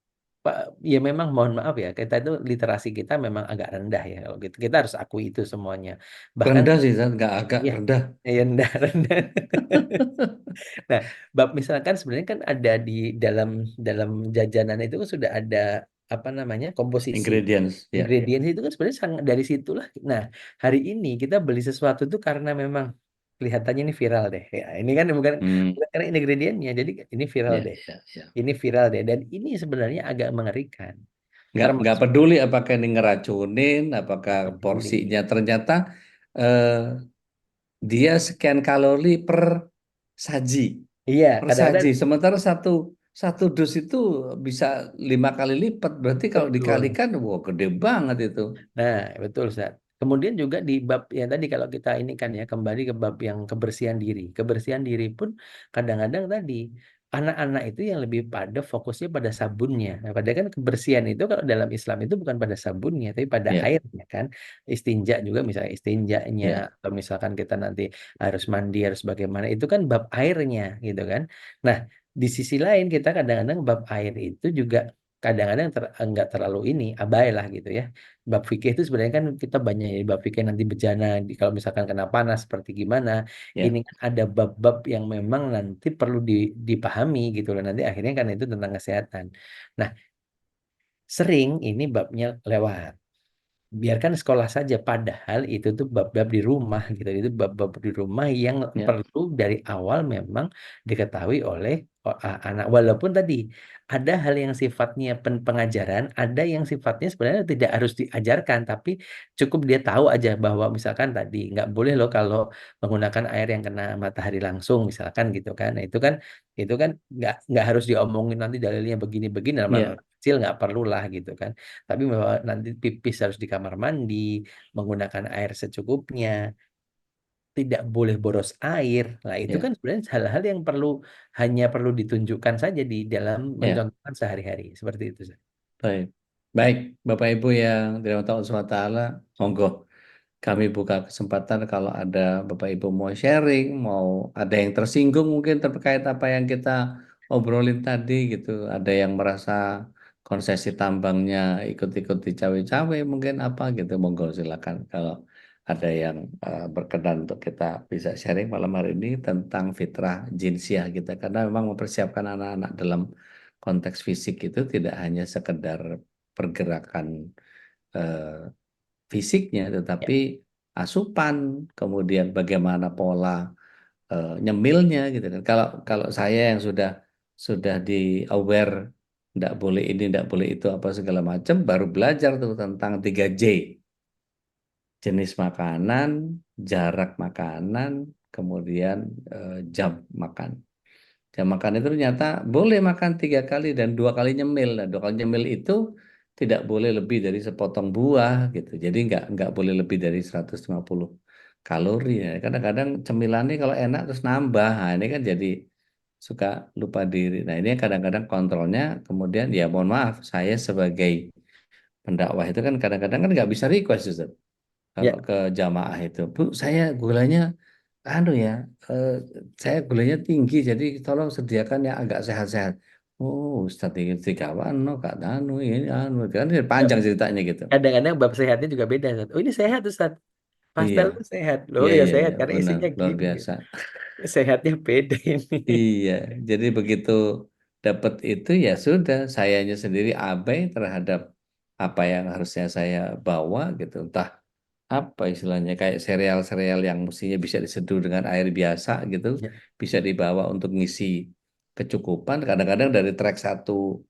ya memang mohon maaf ya kita itu literasi kita memang agak rendah ya kalau gitu kita harus akui itu semuanya. Bahkan Rendah sih, Zat. Nggak agak ya rendah. rendah rendah. Nah, bab misalkan sebenarnya kan ada di dalam dalam jajanan itu kan sudah ada apa namanya komposisi Ingredients. Ya. ingredients itu kan sebenarnya sangat dari situlah. Nah, hari ini kita beli sesuatu itu karena memang kelihatannya ini viral deh. Ya, ini kan bukan Hmm. bukan karena ingredientnya, jadi ini viral Ya, deh. ya, ya. Ini viral deh. Dan ini sebenarnya agak mengerikan. Nggak Termasuk peduli apakah ini ngeracunin, apakah peduli. porsinya ternyata eh, dia sekian kalori per saji, Iya, per kadang-kadang saji. Sementara satu satu dus itu bisa 5 kali lipat. Berarti kalau betul. dikalikan, wah gede banget itu. Nah, betul, Ustaz. Kemudian juga di bab yang tadi kalau kita ini kan ya kembali ke bab yang kebersihan diri. Kebersihan diri pun kadang-kadang tadi anak-anak itu yang lebih pada fokusnya pada sabunnya. Nah, padahal kan kebersihan itu kalau dalam Islam itu bukan pada sabunnya, tapi pada Ya, airnya kan. Istinja juga misalnya istinjanya ya, atau misalkan kita nanti harus mandi harus bagaimana itu kan bab airnya gitu kan. Nah, di sisi lain kita kadang-kadang bab air itu juga kadang-kadang enggak terlalu ini abai lah gitu ya bab fikih itu sebenarnya kan kita banyak ya bab fikih nanti bejana kalau misalkan kena panas seperti gimana ini ya, kan ada bab-bab yang memang nanti perlu dipahami gitu loh nanti akhirnya kan itu tentang kesehatan. Nah, sering ini babnya lewat biarkan sekolah saja padahal itu tuh bab-bab di rumah gitu itu bab-bab di rumah yang ya, perlu dari awal memang diketahui oleh anak walaupun tadi ada hal yang sifatnya pengajaran ada yang sifatnya sebenarnya tidak harus diajarkan tapi cukup dia tahu aja bahwa misalkan tadi nggak boleh loh kalau menggunakan air yang kena matahari langsung misalkan gitu kan nah, itu kan nggak harus diomongin nanti dalilnya begini-begini dalam anak ya, kecil nggak perlu lah gitu kan tapi bahwa nanti pipis harus di kamar mandi, menggunakan air secukupnya, tidak boleh boros air. Nah, itu ya, kan sebenarnya hal-hal yang hanya perlu ditunjukkan saja di dalam ya. mencontohkan sehari-hari. Seperti itu. Zak. Baik, baik, Bapak Ibu yang dirahmati Allah SWT, monggo. Kami buka kesempatan kalau ada Bapak Ibu mau sharing, mau ada yang tersinggung mungkin terkait apa yang kita obrolin tadi gitu. Ada yang merasa konsesi tambangnya ikut-ikut cawe-cawe mungkin apa gitu. Monggo silakan kalau ada yang berkenan untuk kita bisa sharing malam hari ini tentang fitrah jinsiah kita. Karena memang mempersiapkan anak-anak dalam konteks fisik itu tidak hanya sekedar pergerakan eh, fisiknya, Ya, tetapi asupan, kemudian bagaimana pola nyemilnya gitu kan. Kalau kalau saya yang sudah di aware nggak boleh ini, nggak boleh itu, apa segala macam, baru belajar tuh tentang 3J. Jenis makanan, jarak makanan, kemudian jam makan. Jam makan itu ternyata boleh makan 3 kali dan 2 kali nyemil. Nah, 2 kali nyemil itu tidak boleh lebih dari sepotong buah gitu. Jadi nggak boleh lebih dari 150 kalori. Ya. Kadang-kadang cemilannya kalau enak terus nambah. Nah, ini kan jadi suka lupa diri. Nah, ini kadang-kadang kontrolnya kemudian ya mohon maaf, saya sebagai pendakwah itu kan kadang-kadang kan nggak bisa request, Ustaz. Kalau Ya, ke jamaah itu, Bu, saya gulanya anu ya, saya gulanya tinggi, jadi tolong sediakan yang agak sehat-sehat. Oh, Ustaz ini tigawan, no, Kak Danu, ini anu, kan ya. panjang ceritanya gitu. Kadang-kadang bab sehatnya juga beda, Ustaz. Oh ini sehat Ustaz, Iya, pastel itu sehat loh, iya, ya iya, sehat iya, karena benar, isinya luar gini. biasa. Sehatnya beda ini. Iya, jadi begitu dapat itu ya sudah, sayanya sendiri abai terhadap apa yang harusnya saya bawa gitu. Entah apa istilahnya kayak sereal-sereal yang mestinya bisa diseduh dengan air biasa gitu, Ya, bisa dibawa untuk ngisi kecukupan. Kadang-kadang dari trek satu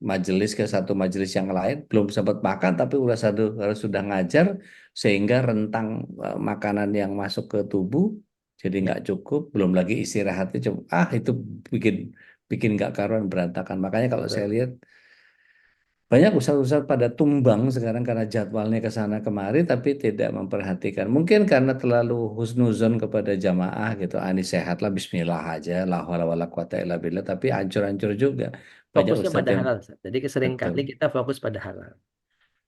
majelis ke satu majelis yang lain belum sempat makan tapi harus sudah ngajar sehingga rentang makanan yang masuk ke tubuh jadi ya, nggak cukup, belum lagi istirahatnya coba itu bikin bikin nggak karuan berantakan. Makanya kalau saya betul. lihat banyak ustadz-ustadz pada tumbang sekarang karena jadwalnya ke sana kemari tapi tidak memperhatikan. Mungkin karena terlalu husnuzon kepada jamaah gitu. Ah, ini sehat lah, bismillah aja. La haula wala quwata illa billah. Tapi ancur-ancur juga. Banyak Fokusnya ustadz pada yang halal, Ustaz. Jadi betul. seringkali kita fokus pada halal.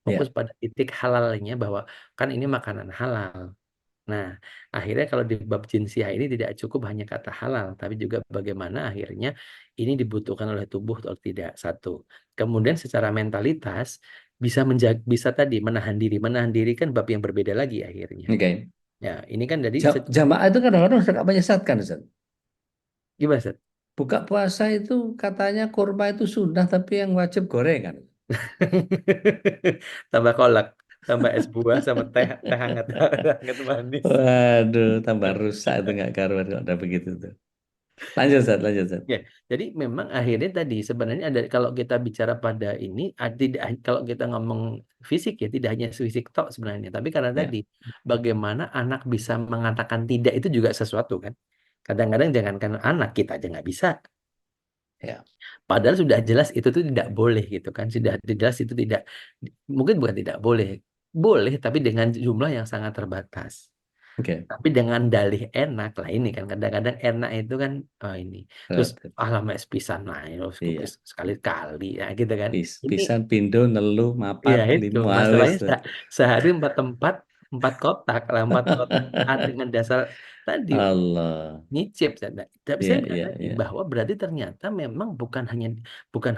Fokus Ya, pada titik halalnya bahwa kan ini makanan halal. Nah, akhirnya kalau di bab jinsiah ini tidak cukup hanya kata halal, tapi juga bagaimana akhirnya ini dibutuhkan oleh tubuh atau tidak. Satu. Kemudian secara mentalitas bisa menjaga, bisa tadi menahan diri. Menahan diri kan bab yang berbeda lagi akhirnya. oke. Ya, ini kan jadi Jamaah itu kadang-kadang suka menyesatkan, Ustaz. gimana, Ustaz? Buka puasa itu katanya kurma itu sunnah tapi yang wajib gorengan. Tambah kolak, tambah es buah sama teh teh hangat, hangat manis. Waduh, tambah rusak itu nggak karuan kalau udah begitu tuh. Lanjut, Ustaz, lanjut, Ustaz. Ya, jadi memang akhirnya tadi sebenarnya ada kalau kita bicara pada ini tidak kalau kita ngomong fisik ya tidak hanya fisik tok sebenarnya, tapi karena Ya, tadi bagaimana anak bisa mengatakan tidak itu juga sesuatu kan. Kadang-kadang jangankan anak kita aja nggak bisa. ya. Padahal sudah jelas itu tuh tidak boleh gitu kan. Sudah jelas itu tidak mungkin bukan tidak boleh. Boleh tapi dengan jumlah yang sangat terbatas. Oke. Tapi dengan dalih enak lah ini kan kadang-kadang enak itu kan ini terus Relatif. lama es pisan lah terus Iya. kupis sekali-kali ya gitu kan ini Pisan pindo nelu ya mapat itu lima wis masalahnya tuh. sehari empat kotak lah empat kotak dengan dasar tadi Allah. nyicip tapi Iya, saya bilang iya, tadi iya. bahwa berarti ternyata memang bukan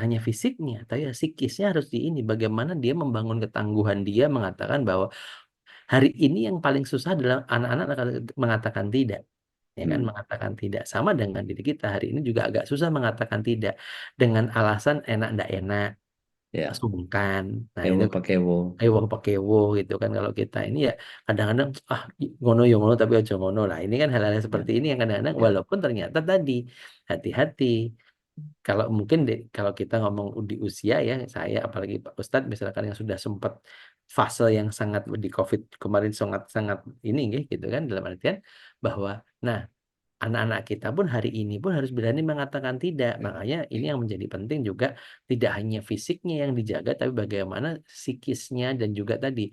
hanya fisiknya tapi ya psikisnya harus di ini bagaimana dia membangun ketangguhan dia mengatakan bahwa hari ini yang paling susah adalah anak-anak akan mengatakan tidak. Ya kan, Hmm. mengatakan tidak. Sama dengan diri kita hari ini juga agak susah mengatakan tidak. Dengan alasan enak ndak enak, Ya. sungkan. Nah itu Ewo pakai wo. pakai wo gitu kan. Kalau kita ini ya kadang-kadang, ngono ya ngono tapi aja ngono lah. Ini kan hal-hal Ya, seperti ini yang kadang-kadang ya, walaupun ternyata tadi, hati-hati. Kalau mungkin kalau kita ngomong di usia ya, saya apalagi Pak Ustadz misalkan yang sudah sempat fase yang sangat di COVID kemarin sangat-sangat ini gitu kan dalam artian bahwa nah anak-anak kita pun hari ini pun harus berani mengatakan tidak. Makanya ini yang menjadi penting juga tidak hanya fisiknya yang dijaga tapi bagaimana psikisnya dan juga tadi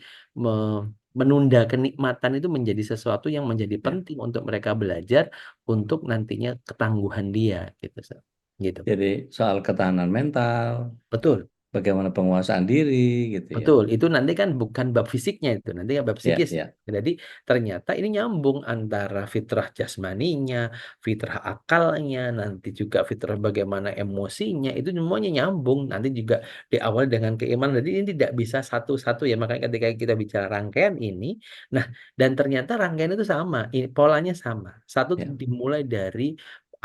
menunda kenikmatan itu menjadi sesuatu yang menjadi ya. penting untuk mereka belajar untuk nantinya ketangguhan dia gitu. Sir. Gitu. Jadi soal ketahanan mental, Betul. bagaimana penguasaan diri gitu ya. Betul, itu nanti kan bukan bab fisiknya itu, nanti kan bab Ya, psikis. ya, Jadi ternyata ini nyambung antara fitrah jasmaninya, fitrah akalnya, nanti juga fitrah bagaimana emosinya, itu semuanya nyambung. Nanti juga di awal dengan keimanan. Jadi ini tidak bisa satu-satu ya, makanya ketika kita bicara rangkaian ini, nah dan ternyata rangkaian itu sama, ini polanya sama. Satu ya. dimulai dari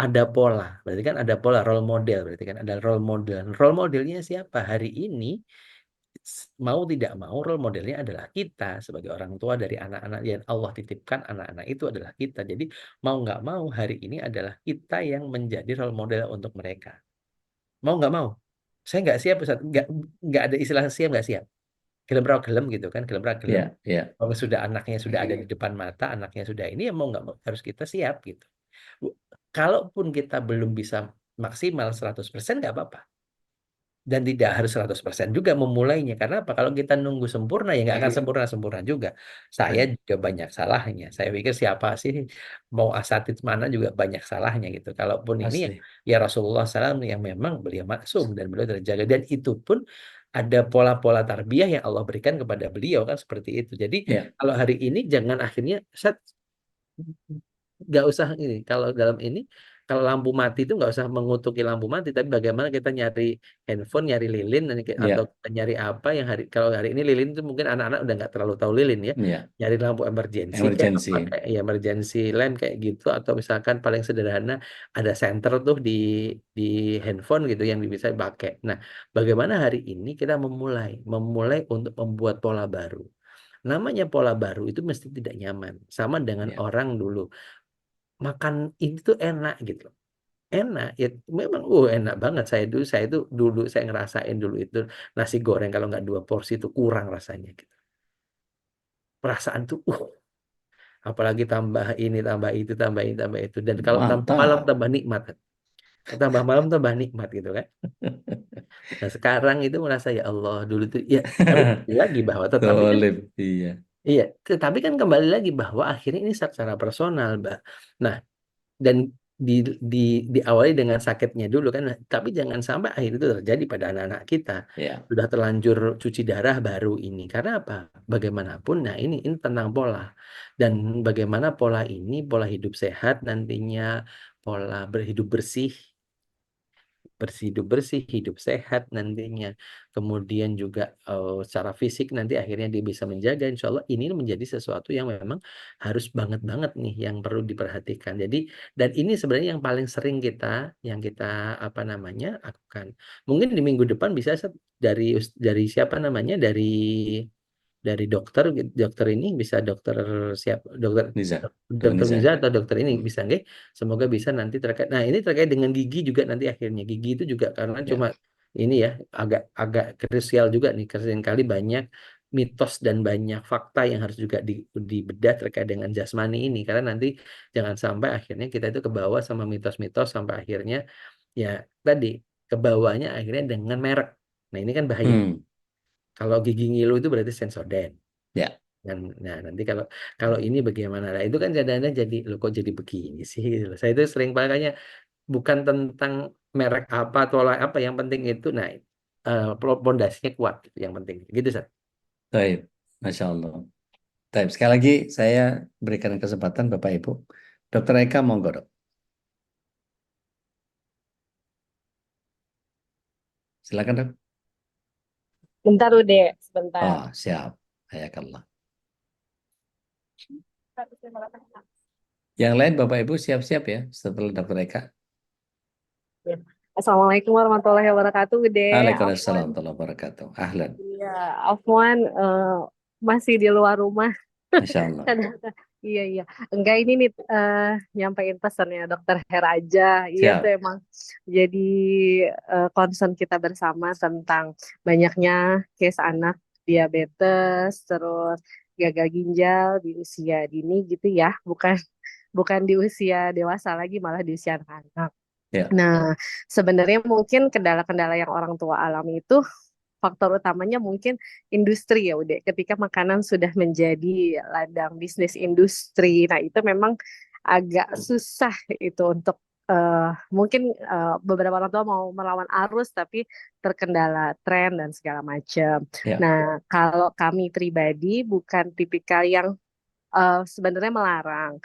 ada pola, berarti kan ada pola role model, berarti kan ada role model. Role modelnya siapa hari ini? Mau tidak mau role modelnya adalah kita sebagai orang tua dari anak-anak yang Allah titipkan anak-anak itu adalah kita. Jadi mau nggak mau hari ini adalah kita yang menjadi role model untuk mereka. Mau nggak mau. Saya nggak siap, Ustaz. Nggak ada istilah siap nggak siap. Gelem ra gelem gitu kan, gelem ra gelem. Ya, ya, Kalau sudah anaknya sudah ada di depan mata, anaknya sudah ini ya mau nggak mau harus kita siap gitu. Kalaupun kita belum bisa maksimal 100% nggak apa-apa. Dan tidak harus 100% juga memulainya. Karena apa? Kalau kita nunggu sempurna ya nggak akan sempurna-sempurna juga. Saya betul. juga banyak salahnya. Saya pikir siapa sih mau asatid mana juga banyak salahnya gitu. Kalaupun ini ya, Asli. ya Rasulullah SAW yang memang beliau maksum dan beliau terjaga. Dan itu pun ada pola-pola tarbiyah yang Allah berikan kepada beliau kan seperti itu. Jadi Ya, kalau hari ini jangan akhirnya nggak usah ini kalau dalam ini kalau lampu mati itu nggak usah mengutuki lampu mati tapi bagaimana kita nyari handphone nyari lilin atau ya, kita nyari apa yang kalau hari ini lilin itu mungkin anak-anak udah nggak terlalu tahu lilin ya ya. nyari lampu emergency kayak apa Emergency. kayak ya emergency lamp kayak gitu atau misalkan paling sederhana ada senter tuh di handphone gitu yang bisa dipakai. Nah, bagaimana hari ini kita memulai untuk membuat pola baru. Namanya pola baru itu mesti tidak nyaman. Sama dengan Ya. orang dulu makan ini tuh enak gitu loh. Enak ya memang enak banget saya dulu saya ngerasain dulu itu nasi goreng kalau nggak 2 porsi itu kurang rasanya gitu. Perasaan tuh apalagi tambah ini tambah itu dan kalau tambah malam Mantap. tambah nikmat. Tambah malam tambah nikmat gitu kan. Nah, sekarang itu merasa ya Allah dulu tuh ya tapi lagi bahwa tetapi kan Solid. Iya. iya, tetapi kan kembali lagi bahwa akhirnya ini secara personal, Mbak. Nah, dan di di diawali dengan sakitnya dulu kan, tapi jangan sampai akhir itu terjadi pada anak-anak kita. Ya. Sudah terlanjur cuci darah baru ini. Karena apa? Bagaimanapun, nah ini tentang pola. Dan bagaimana pola ini, pola hidup sehat nantinya, pola berhidup hidup bersih, hidup sehat nantinya. Kemudian juga secara fisik nanti akhirnya dia bisa menjaga. Insya Allah ini menjadi sesuatu yang memang harus banget-banget nih yang perlu diperhatikan. Jadi dan ini sebenarnya yang paling sering yang kita apa namanya lakukan. Mungkin di minggu depan bisa dari siapa namanya dari dokter ini bisa dokter siap dokter Niza. Dr. dokter Miza Niza. atau dokter ini Hmm. bisa nggak semoga bisa nanti terkait nah ini terkait dengan gigi juga nanti akhirnya gigi itu juga karena Ya. cuma ini ya agak agak krusial juga nih kali banyak mitos dan banyak fakta yang harus juga dibedah terkait dengan jasmani ini karena nanti jangan sampai akhirnya kita itu kebawa sama mitos-mitos sampai akhirnya ya tadi kebawanya akhirnya dengan merek. Nah ini kan bahaya. Hmm. Kalau gigi ngilu itu berarti Sensodyne. Ya. Dan nah nanti kalau kalau ini bagaimana? Nah, itu kan kadang-kadang jadi lo kok jadi begini sih gitu loh. Saya itu sering makanya bukan tentang merek apa atau apa yang penting itu nah pondasinya kuat gitu yang penting. Gitu, Sat. Baik. Masya Allah. Baik. Sekali lagi saya berikan kesempatan Bapak Ibu. Dokter Eka, monggo dok. Silakan dok. Bentar udah, sebentar. Oh, siap. Hayakallah. Yang lain Bapak Ibu siap-siap ya setelah Dokter Eka. Assalamualaikum warahmatullahi wabarakatuh, Ude. Waalaikumsalam Afwan, warahmatullahi wabarakatuh. Ahlan. iya, Afwan masih di luar rumah. Masya Allah. Kadang-kadang. Iya, iya. Enggak ini nih nyampein pesannya Dokter Hera aja. Iya tuh Siap. emang jadi concern kita bersama tentang banyaknya case anak diabetes, terus gagal ginjal di usia dini gitu ya. Bukan bukan di usia dewasa lagi, malah di usia anak-anak. Ya. Nah, sebenarnya mungkin kendala-kendala yang orang tua alami itu faktor utamanya mungkin industri ya udah ketika makanan sudah menjadi ladang bisnis industri. Nah, itu memang agak susah itu untuk mungkin beberapa orang tua mau melawan arus tapi terkendala tren dan segala macam. Ya. Nah, kalau kami pribadi bukan tipikal yang sebenarnya melarang.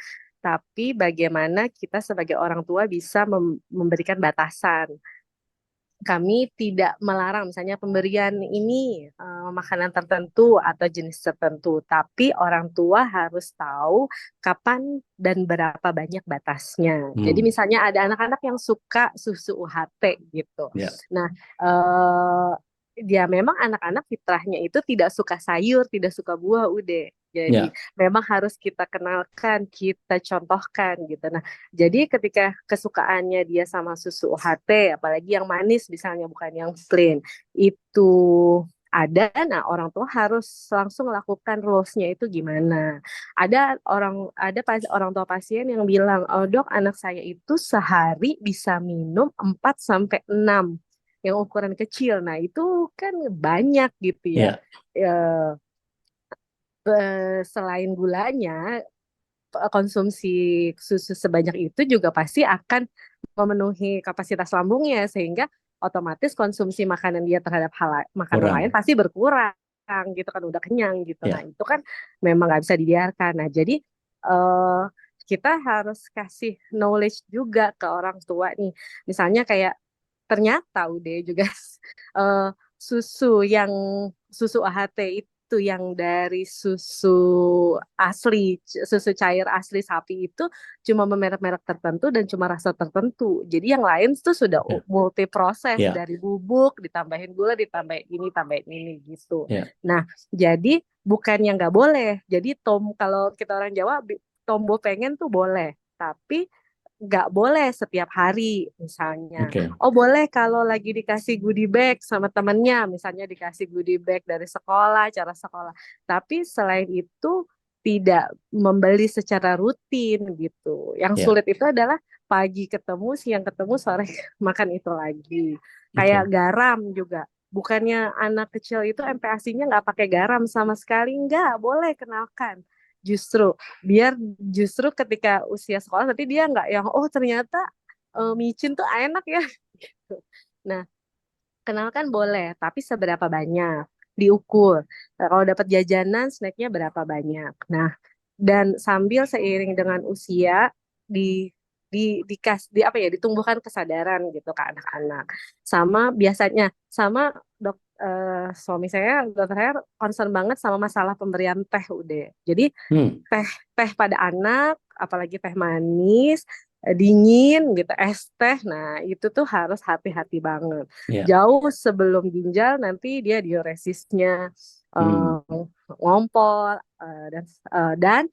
Tapi bagaimana kita sebagai orang tua bisa memberikan batasan. Kami tidak melarang misalnya pemberian ini makanan tertentu atau jenis tertentu, tapi orang tua harus tahu kapan dan berapa banyak batasnya. Jadi Hmm. misalnya ada anak-anak yang suka susu UHT gitu. Ya. Nah, dia memang anak-anak fitrahnya itu tidak suka sayur, tidak suka buah, udah. Jadi Ya, memang harus kita kenalkan, kita contohkan gitu. Nah, jadi ketika kesukaannya dia sama susu UHT, apalagi yang manis misalnya bukan yang plain, itu ada, nah orang tua harus langsung lakukan rules-nya itu gimana. Orang tua pasien yang bilang, oh dok anak saya itu sehari bisa minum 4 sampai 6 yang ukuran kecil. Nah itu kan banyak gitu ya. ya, Eh, Selain gulanya, konsumsi susu sebanyak itu juga pasti akan memenuhi kapasitas lambungnya sehingga otomatis konsumsi makanan dia terhadap makanan lain kurang. pasti berkurang gitu kan udah kenyang gitu. Nah, Ya, itu kan memang nggak bisa dibiarkan. Nah, jadi eh, kita harus kasih knowledge juga ke orang tua nih. Misalnya kayak ternyata udah juga eh, susu yang susu AHT itu yang dari susu asli, susu cair asli sapi itu cuma merek-merek tertentu dan cuma rasa tertentu. Jadi yang lain itu sudah oke. multi proses Ya, dari bubuk, ditambahin gula, ditambahin ini gitu. ya, Nah, jadi bukan yang nggak boleh. Jadi kalau kita orang Jawa tombo pengen tuh boleh, tapi nggak boleh setiap hari misalnya. oke. Oh boleh kalau lagi dikasih goodie bag sama temennya, misalnya dikasih goodie bag dari sekolah, cara sekolah. Tapi selain itu tidak membeli secara rutin gitu. Yang Ya, sulit itu adalah pagi ketemu, siang ketemu, sore makan itu lagi. Kayak oke. garam juga. Bukannya anak kecil itu MPASI-nya nggak pakai garam sama sekali, nggak boleh kenalkan. Justru biar justru ketika usia sekolah nanti dia nggak yang oh ternyata micin tuh enak ya gitu. Nah, kenalkan boleh, tapi seberapa banyak diukur. Nah, kalau dapat jajanan, snacknya berapa banyak. Nah, dan sambil seiring dengan usia di apa ya ditumbuhkan kesadaran gitu ke anak-anak. Sama biasanya sama suami saya dokter saya concern banget sama masalah pemberian teh udah. Jadi Hmm, teh teh pada anak, apalagi teh manis, dingin gitu, es teh. Nah, itu tuh harus hati-hati banget. ya. Jauh sebelum ginjal nanti dia diuresisnya Hmm, ngompol dan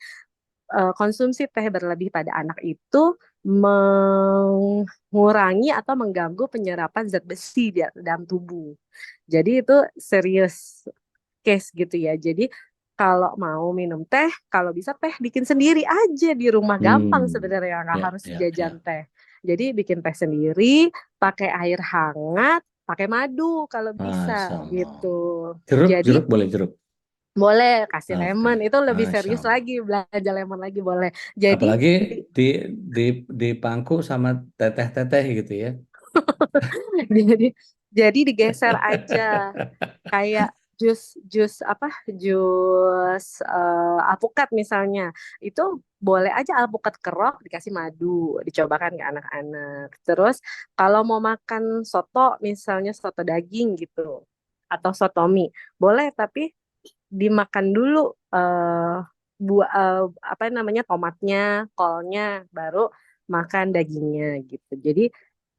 konsumsi teh berlebih pada anak itu mengurangi atau mengganggu penyerapan zat besi di dalam tubuh. Jadi itu serius case gitu ya. Jadi kalau mau minum teh, kalau bisa teh bikin sendiri aja di rumah gampang hmm. sebenarnya nggak Ya, harus ya, jajan ya. teh. Jadi bikin teh sendiri, pakai air hangat, pakai madu kalau bisa Masya gitu. Allah. Jeruk, Jadi jeruk boleh jeruk. boleh kasih Oke, lemon itu lebih Masya serius Allah. lagi belanja lemon lagi boleh. Jadi Apalagi di di dipangku sama teteh-teteh gitu ya. jadi jadi digeser aja kayak jus jus apa jus alpukat misalnya itu boleh aja alpukat kerok dikasih madu dicobakan ke anak-anak terus kalau mau makan soto misalnya soto daging gitu atau soto mie boleh tapi dimakan dulu eh buah apa namanya tomatnya kolnya baru makan dagingnya gitu jadi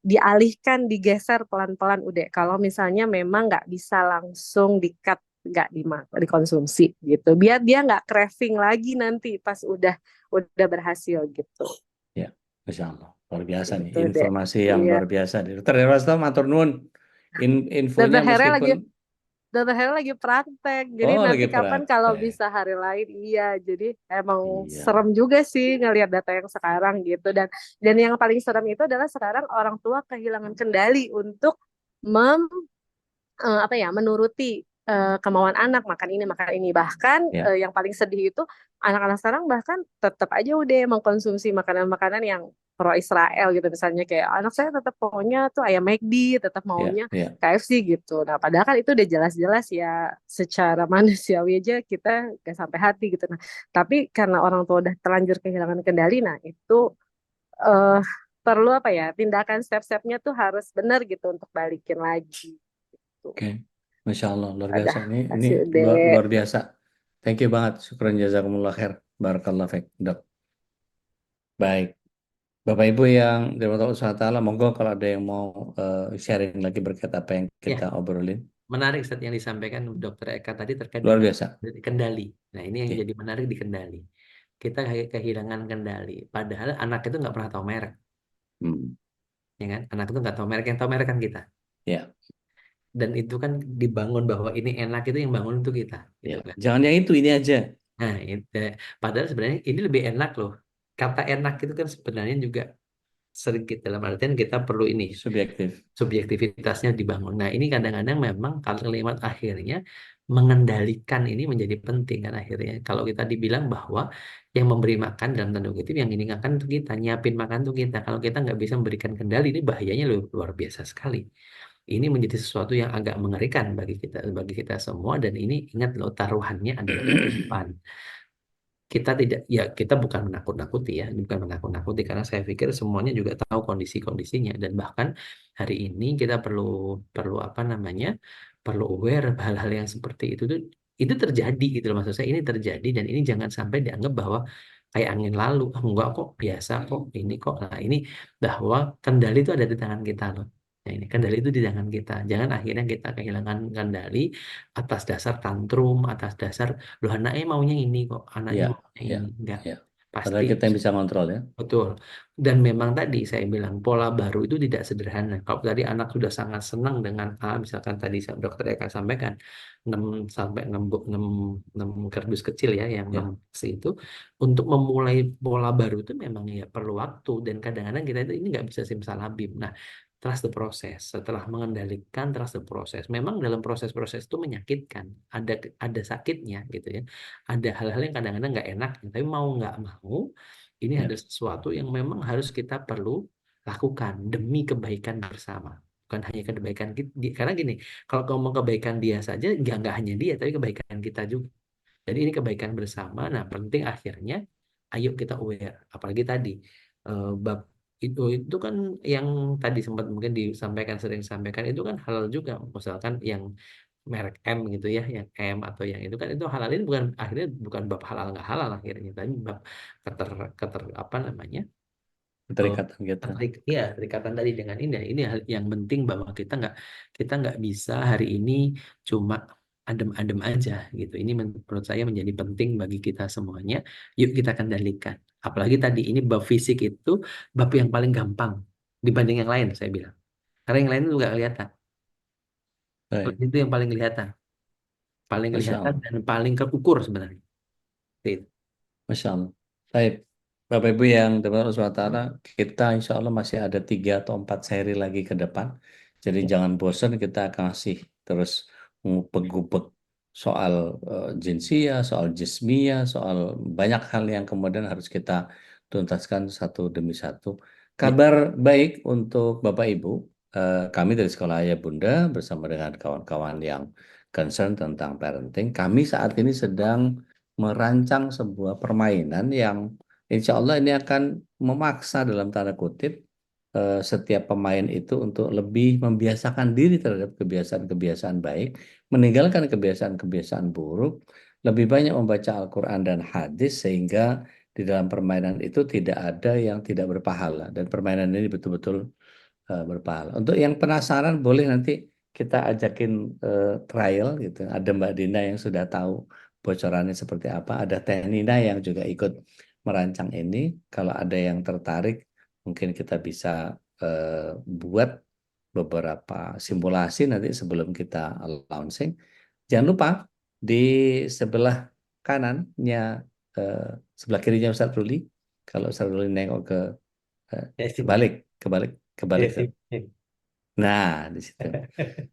dialihkan, digeser pelan-pelan udah. Kalau misalnya memang nggak bisa langsung di-cut, nggak dikonsumsi gitu. Biar dia nggak craving lagi nanti pas udah berhasil gitu. Ya, Masya Allah. Luar biasa nih. Gitu deh. Informasi yang Iya. luar biasa. Dokter Erwasto, matur nuwun. Infonya Dokter Hera lagi meskipun, Dokter Hera lagi praktek. Jadi oh nanti lagi kapan kalau praktek. bisa hari lain iya. Jadi emang Iya. serem juga sih ngelihat data yang sekarang gitu dan yang paling serem itu adalah sekarang orang tua kehilangan kendali untuk apa ya menuruti kemauan anak makan ini bahkan Ya, yang paling sedih itu anak-anak sekarang bahkan tetap aja udah mengkonsumsi makanan-makanan yang pro Israel gitu misalnya kayak anak saya tetap maunya tuh ayam McD tetap ya, maunya ya. KFC gitu nah padahal kan itu udah jelas-jelas ya secara manusiawi aja kita gak sampai hati gitu nah tapi karena orang tua udah terlanjur kehilangan kendali nah itu eh, perlu apa ya tindakan step-stepnya tuh harus benar gitu untuk balikin lagi gitu. Oke. Masya Allah, luar biasa. Udah, Ini kasih luar, deh. luar biasa. Thank you banget. Syukran jazakumullah khair. Barakallah fiik, Dok. Baik. Bapak Ibu yang dirahmati Allah SWT, monggo kalau ada yang mau sharing lagi berkait apa yang kita Ya, obrolin. menarik Ustaz yang disampaikan Dokter Eka tadi terkait Luar dengan biasa. kendali. Nah, ini yang Oke. jadi menarik di kendali. Kita kehilangan kendali. Padahal anak itu nggak pernah tahu merek, Hmm. ya kan? Anak itu nggak tahu merek, yang tahu merek kan kita. Ya, Dan itu kan dibangun bahwa ini enak itu yang bangun untuk kita, gitu ya. kan. Jangan yang itu, ini aja. Nah, padahal sebenarnya ini lebih enak loh. Kata enak itu kan sebenarnya juga sedikit dalam artian kita perlu ini Subjektif. subjektivitasnya dibangun. Nah, ini kadang-kadang memang kalau kalimat akhirnya mengendalikan ini menjadi penting kan akhirnya. Kalau kita dibilang bahwa yang memberi makan dalam tanda kutip yang ini makan untuk kita, nyiapin makan untuk kita. Kalau kita nggak bisa memberikan kendali, ini bahayanya luar biasa sekali. Ini menjadi sesuatu yang agak mengerikan bagi kita semua dan ini ingat loh taruhannya adalah kehidupan. Kita tidak, ya kita bukan menakut-nakuti ya, bukan menakut-nakuti karena saya pikir semuanya juga tahu kondisi-kondisinya dan bahkan hari ini kita perlu perlu apa namanya, perlu aware hal-hal yang seperti itu tuh itu terjadi gitu loh, maksud saya ini terjadi dan ini jangan sampai dianggap bahwa kayak angin lalu. Ah, enggak kok, biasa kok, ini kok. Nah, ini bahwa kendali itu ada di tangan kita loh. Nah, ini kendali itu di tangan kita. Jangan akhirnya kita kehilangan kendali atas dasar tantrum, atas dasar loh anaknya maunya ini kok, anaknya Ya, maunya ya, ini. Enggak. ya. Pasti Padahal kita yang bisa kontrol ya. betul. Dan memang tadi saya bilang pola baru itu tidak sederhana. Kalau tadi anak sudah sangat senang dengan A, misalkan tadi Dokter Eka sampaikan 6 sampai 6, 6, 6 kardus kecil ya yang 6 Ya, box itu untuk memulai pola baru itu memang ya perlu waktu dan kadang-kadang kita itu ini nggak bisa simsalabim. Nah, trust the process. Setelah mengendalikan trust the process. Memang dalam proses-proses itu menyakitkan. Ada sakitnya gitu ya. Ada hal-hal yang kadang-kadang nggak enak, tapi mau nggak mau ini ya, ada sesuatu yang memang harus kita perlu lakukan demi kebaikan bersama. Bukan hanya kebaikan kita. Karena gini, kalau ngomong kebaikan dia saja, nggak hanya dia, tapi kebaikan kita juga. Jadi ini kebaikan bersama. Nah, penting akhirnya, ayo kita aware. Apalagi tadi, bab itu kan yang tadi sempat mungkin disampaikan, sering disampaikan, itu kan halal juga. Misalkan yang merek M gitu ya, yang M atau yang itu kan itu halal ini bukan akhirnya bukan bab halal nggak halal akhirnya, tapi bab keter keter apa namanya eh, keterikatan kita. ya kedekatan tadi dengan ini hal yang penting bahwa kita nggak bisa hari ini cuma adem-adem aja gitu. Ini menurut saya menjadi penting bagi kita semuanya. Yuk kita kendalikan. Apalagi tadi ini bab fisik itu bab yang paling gampang dibanding yang lain saya bilang. Karena yang lain itu nggak kelihatan. Baik. Itu yang paling Masya kelihatan Allah. dan paling terukur sebenarnya. Gitu. Masya Allah. Baik. Bapak Ibu yang dimana Allah SWT, kita insya Allah masih ada 3 atau 4 seri lagi ke depan. Jadi jangan bosan, kita akan kasih terus ngupek-ngupek soal jinsia, soal jismiyah, soal banyak hal yang kemudian harus kita tuntaskan satu demi satu. Ya. Kabar baik untuk Bapak Ibu, kami dari Sekolah Ayah Bunda bersama dengan kawan-kawan yang concern tentang parenting, kami saat ini sedang merancang sebuah permainan yang insya Allah ini akan memaksa dalam tanda kutip setiap pemain itu untuk lebih membiasakan diri terhadap kebiasaan-kebiasaan baik, meninggalkan kebiasaan-kebiasaan buruk, lebih banyak membaca Al-Quran dan hadis sehingga di dalam permainan itu tidak ada yang tidak berpahala dan permainan ini betul-betul berpahala. Untuk yang penasaran boleh nanti kita ajakin trial gitu. Ada Mbak Dina yang sudah tahu bocorannya seperti apa. Ada Teh Nina yang juga ikut merancang ini. Kalau ada yang tertarik, mungkin kita bisa buat beberapa simulasi nanti sebelum kita launching. Jangan lupa di sebelah kanannya, eh, sebelah kirinya Ustadz Ruli. Kalau Ustadz Ruli nengok ke Ya, sip. kebalik, kebalik, Ya, kebalik. sip. Nah, di situ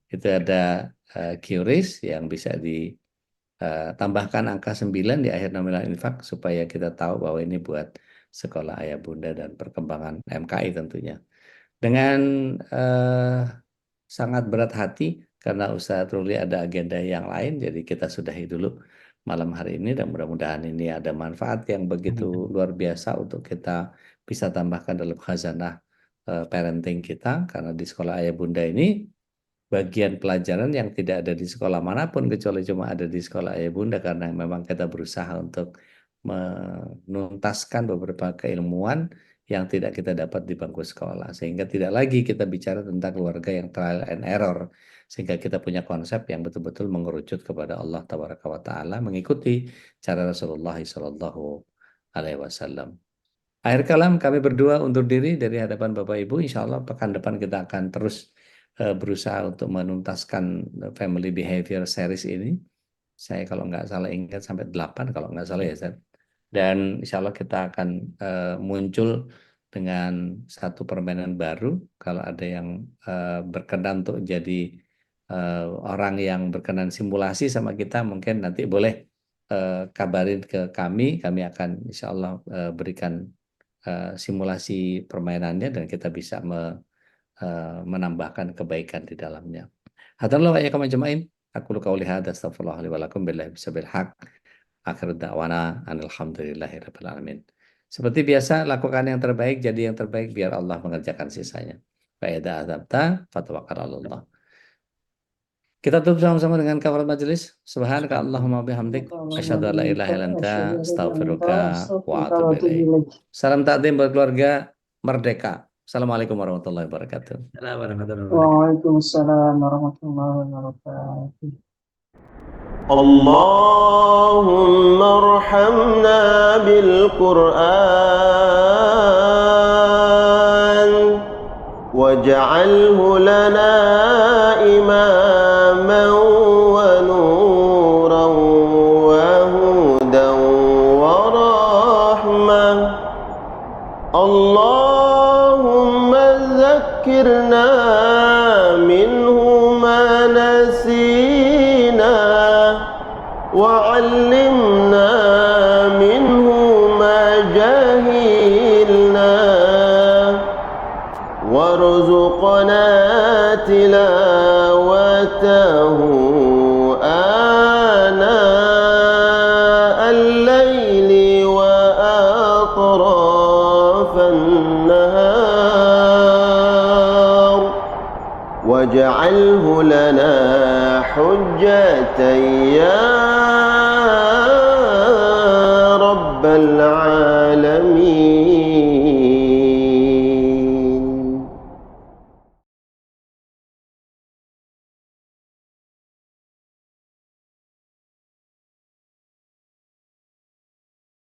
itu ada QRIS yang bisa ditambahkan angka 9 di akhir nominal infak supaya kita tahu bahwa ini buat sekolah ayah bunda dan perkembangan MKI tentunya. Dengan eh, sangat berat hati karena Ustadz Ruli ada agenda yang lain, jadi kita sudahi dulu malam hari ini dan mudah-mudahan ini ada manfaat yang begitu luar biasa untuk kita bisa tambahkan dalam khazanah parenting kita karena di sekolah ayah bunda ini bagian pelajaran yang tidak ada di sekolah manapun kecuali cuma ada di sekolah ayah bunda karena memang kita berusaha untuk menuntaskan beberapa keilmuan yang tidak kita dapat di bangku sekolah. Sehingga tidak lagi kita bicara tentang keluarga yang trial and error. Sehingga kita punya konsep yang betul-betul mengerucut kepada Allah Tabaraka wa Ta'ala, mengikuti cara Rasulullah Sallallahu Alaihi Wasallam. Akhir kalam, kami berdua undur diri dari hadapan Bapak Ibu. Insya Allah pekan depan kita akan terus berusaha untuk menuntaskan family behavior series ini. Saya kalau nggak salah ingat sampai 8 kalau nggak salah ya Ustaz. Dan insya Allah kita akan muncul dengan satu permainan baru. Kalau ada yang berkenan untuk jadi orang yang berkenan simulasi sama kita, mungkin nanti boleh kabarin ke kami. Kami akan insya Allah berikan simulasi permainannya dan kita bisa menambahkan kebaikan di dalamnya. Hadanallahu wa iyyakum ajma'in. Aku qauli hadza astaghfirullah li wa lakum billahi bisabil haq. Akhir da'wana alhamdulillahirabbil alamin. Seperti biasa, lakukan yang terbaik, jadi yang terbaik biar Allah mengerjakan sisanya. Fa idza azabta fatawakkal 'alallah. Kita tutup sama-sama dengan kafarat majelis. Subhanaka Allahumma bihamdik asyhadu an la ilaha illa anta astaghfiruka wa atubu ilaik. Salam takdim buat keluarga Merdeka. Assalamualaikum warahmatullahi wabarakatuh. Waalaikumsalam warahmatullahi wabarakatuh. Allahumma arhamna bil Qur'an waj'alhu lana imaman wa nuran wa hudan wa rahmah. Allahumma zakkirna minhu ma nasina وعلمنا منه ما جهلنا وارزقنا تلاوته آناء الليل وأطراف النهار واجعله لنا حجة يا رب العالمين.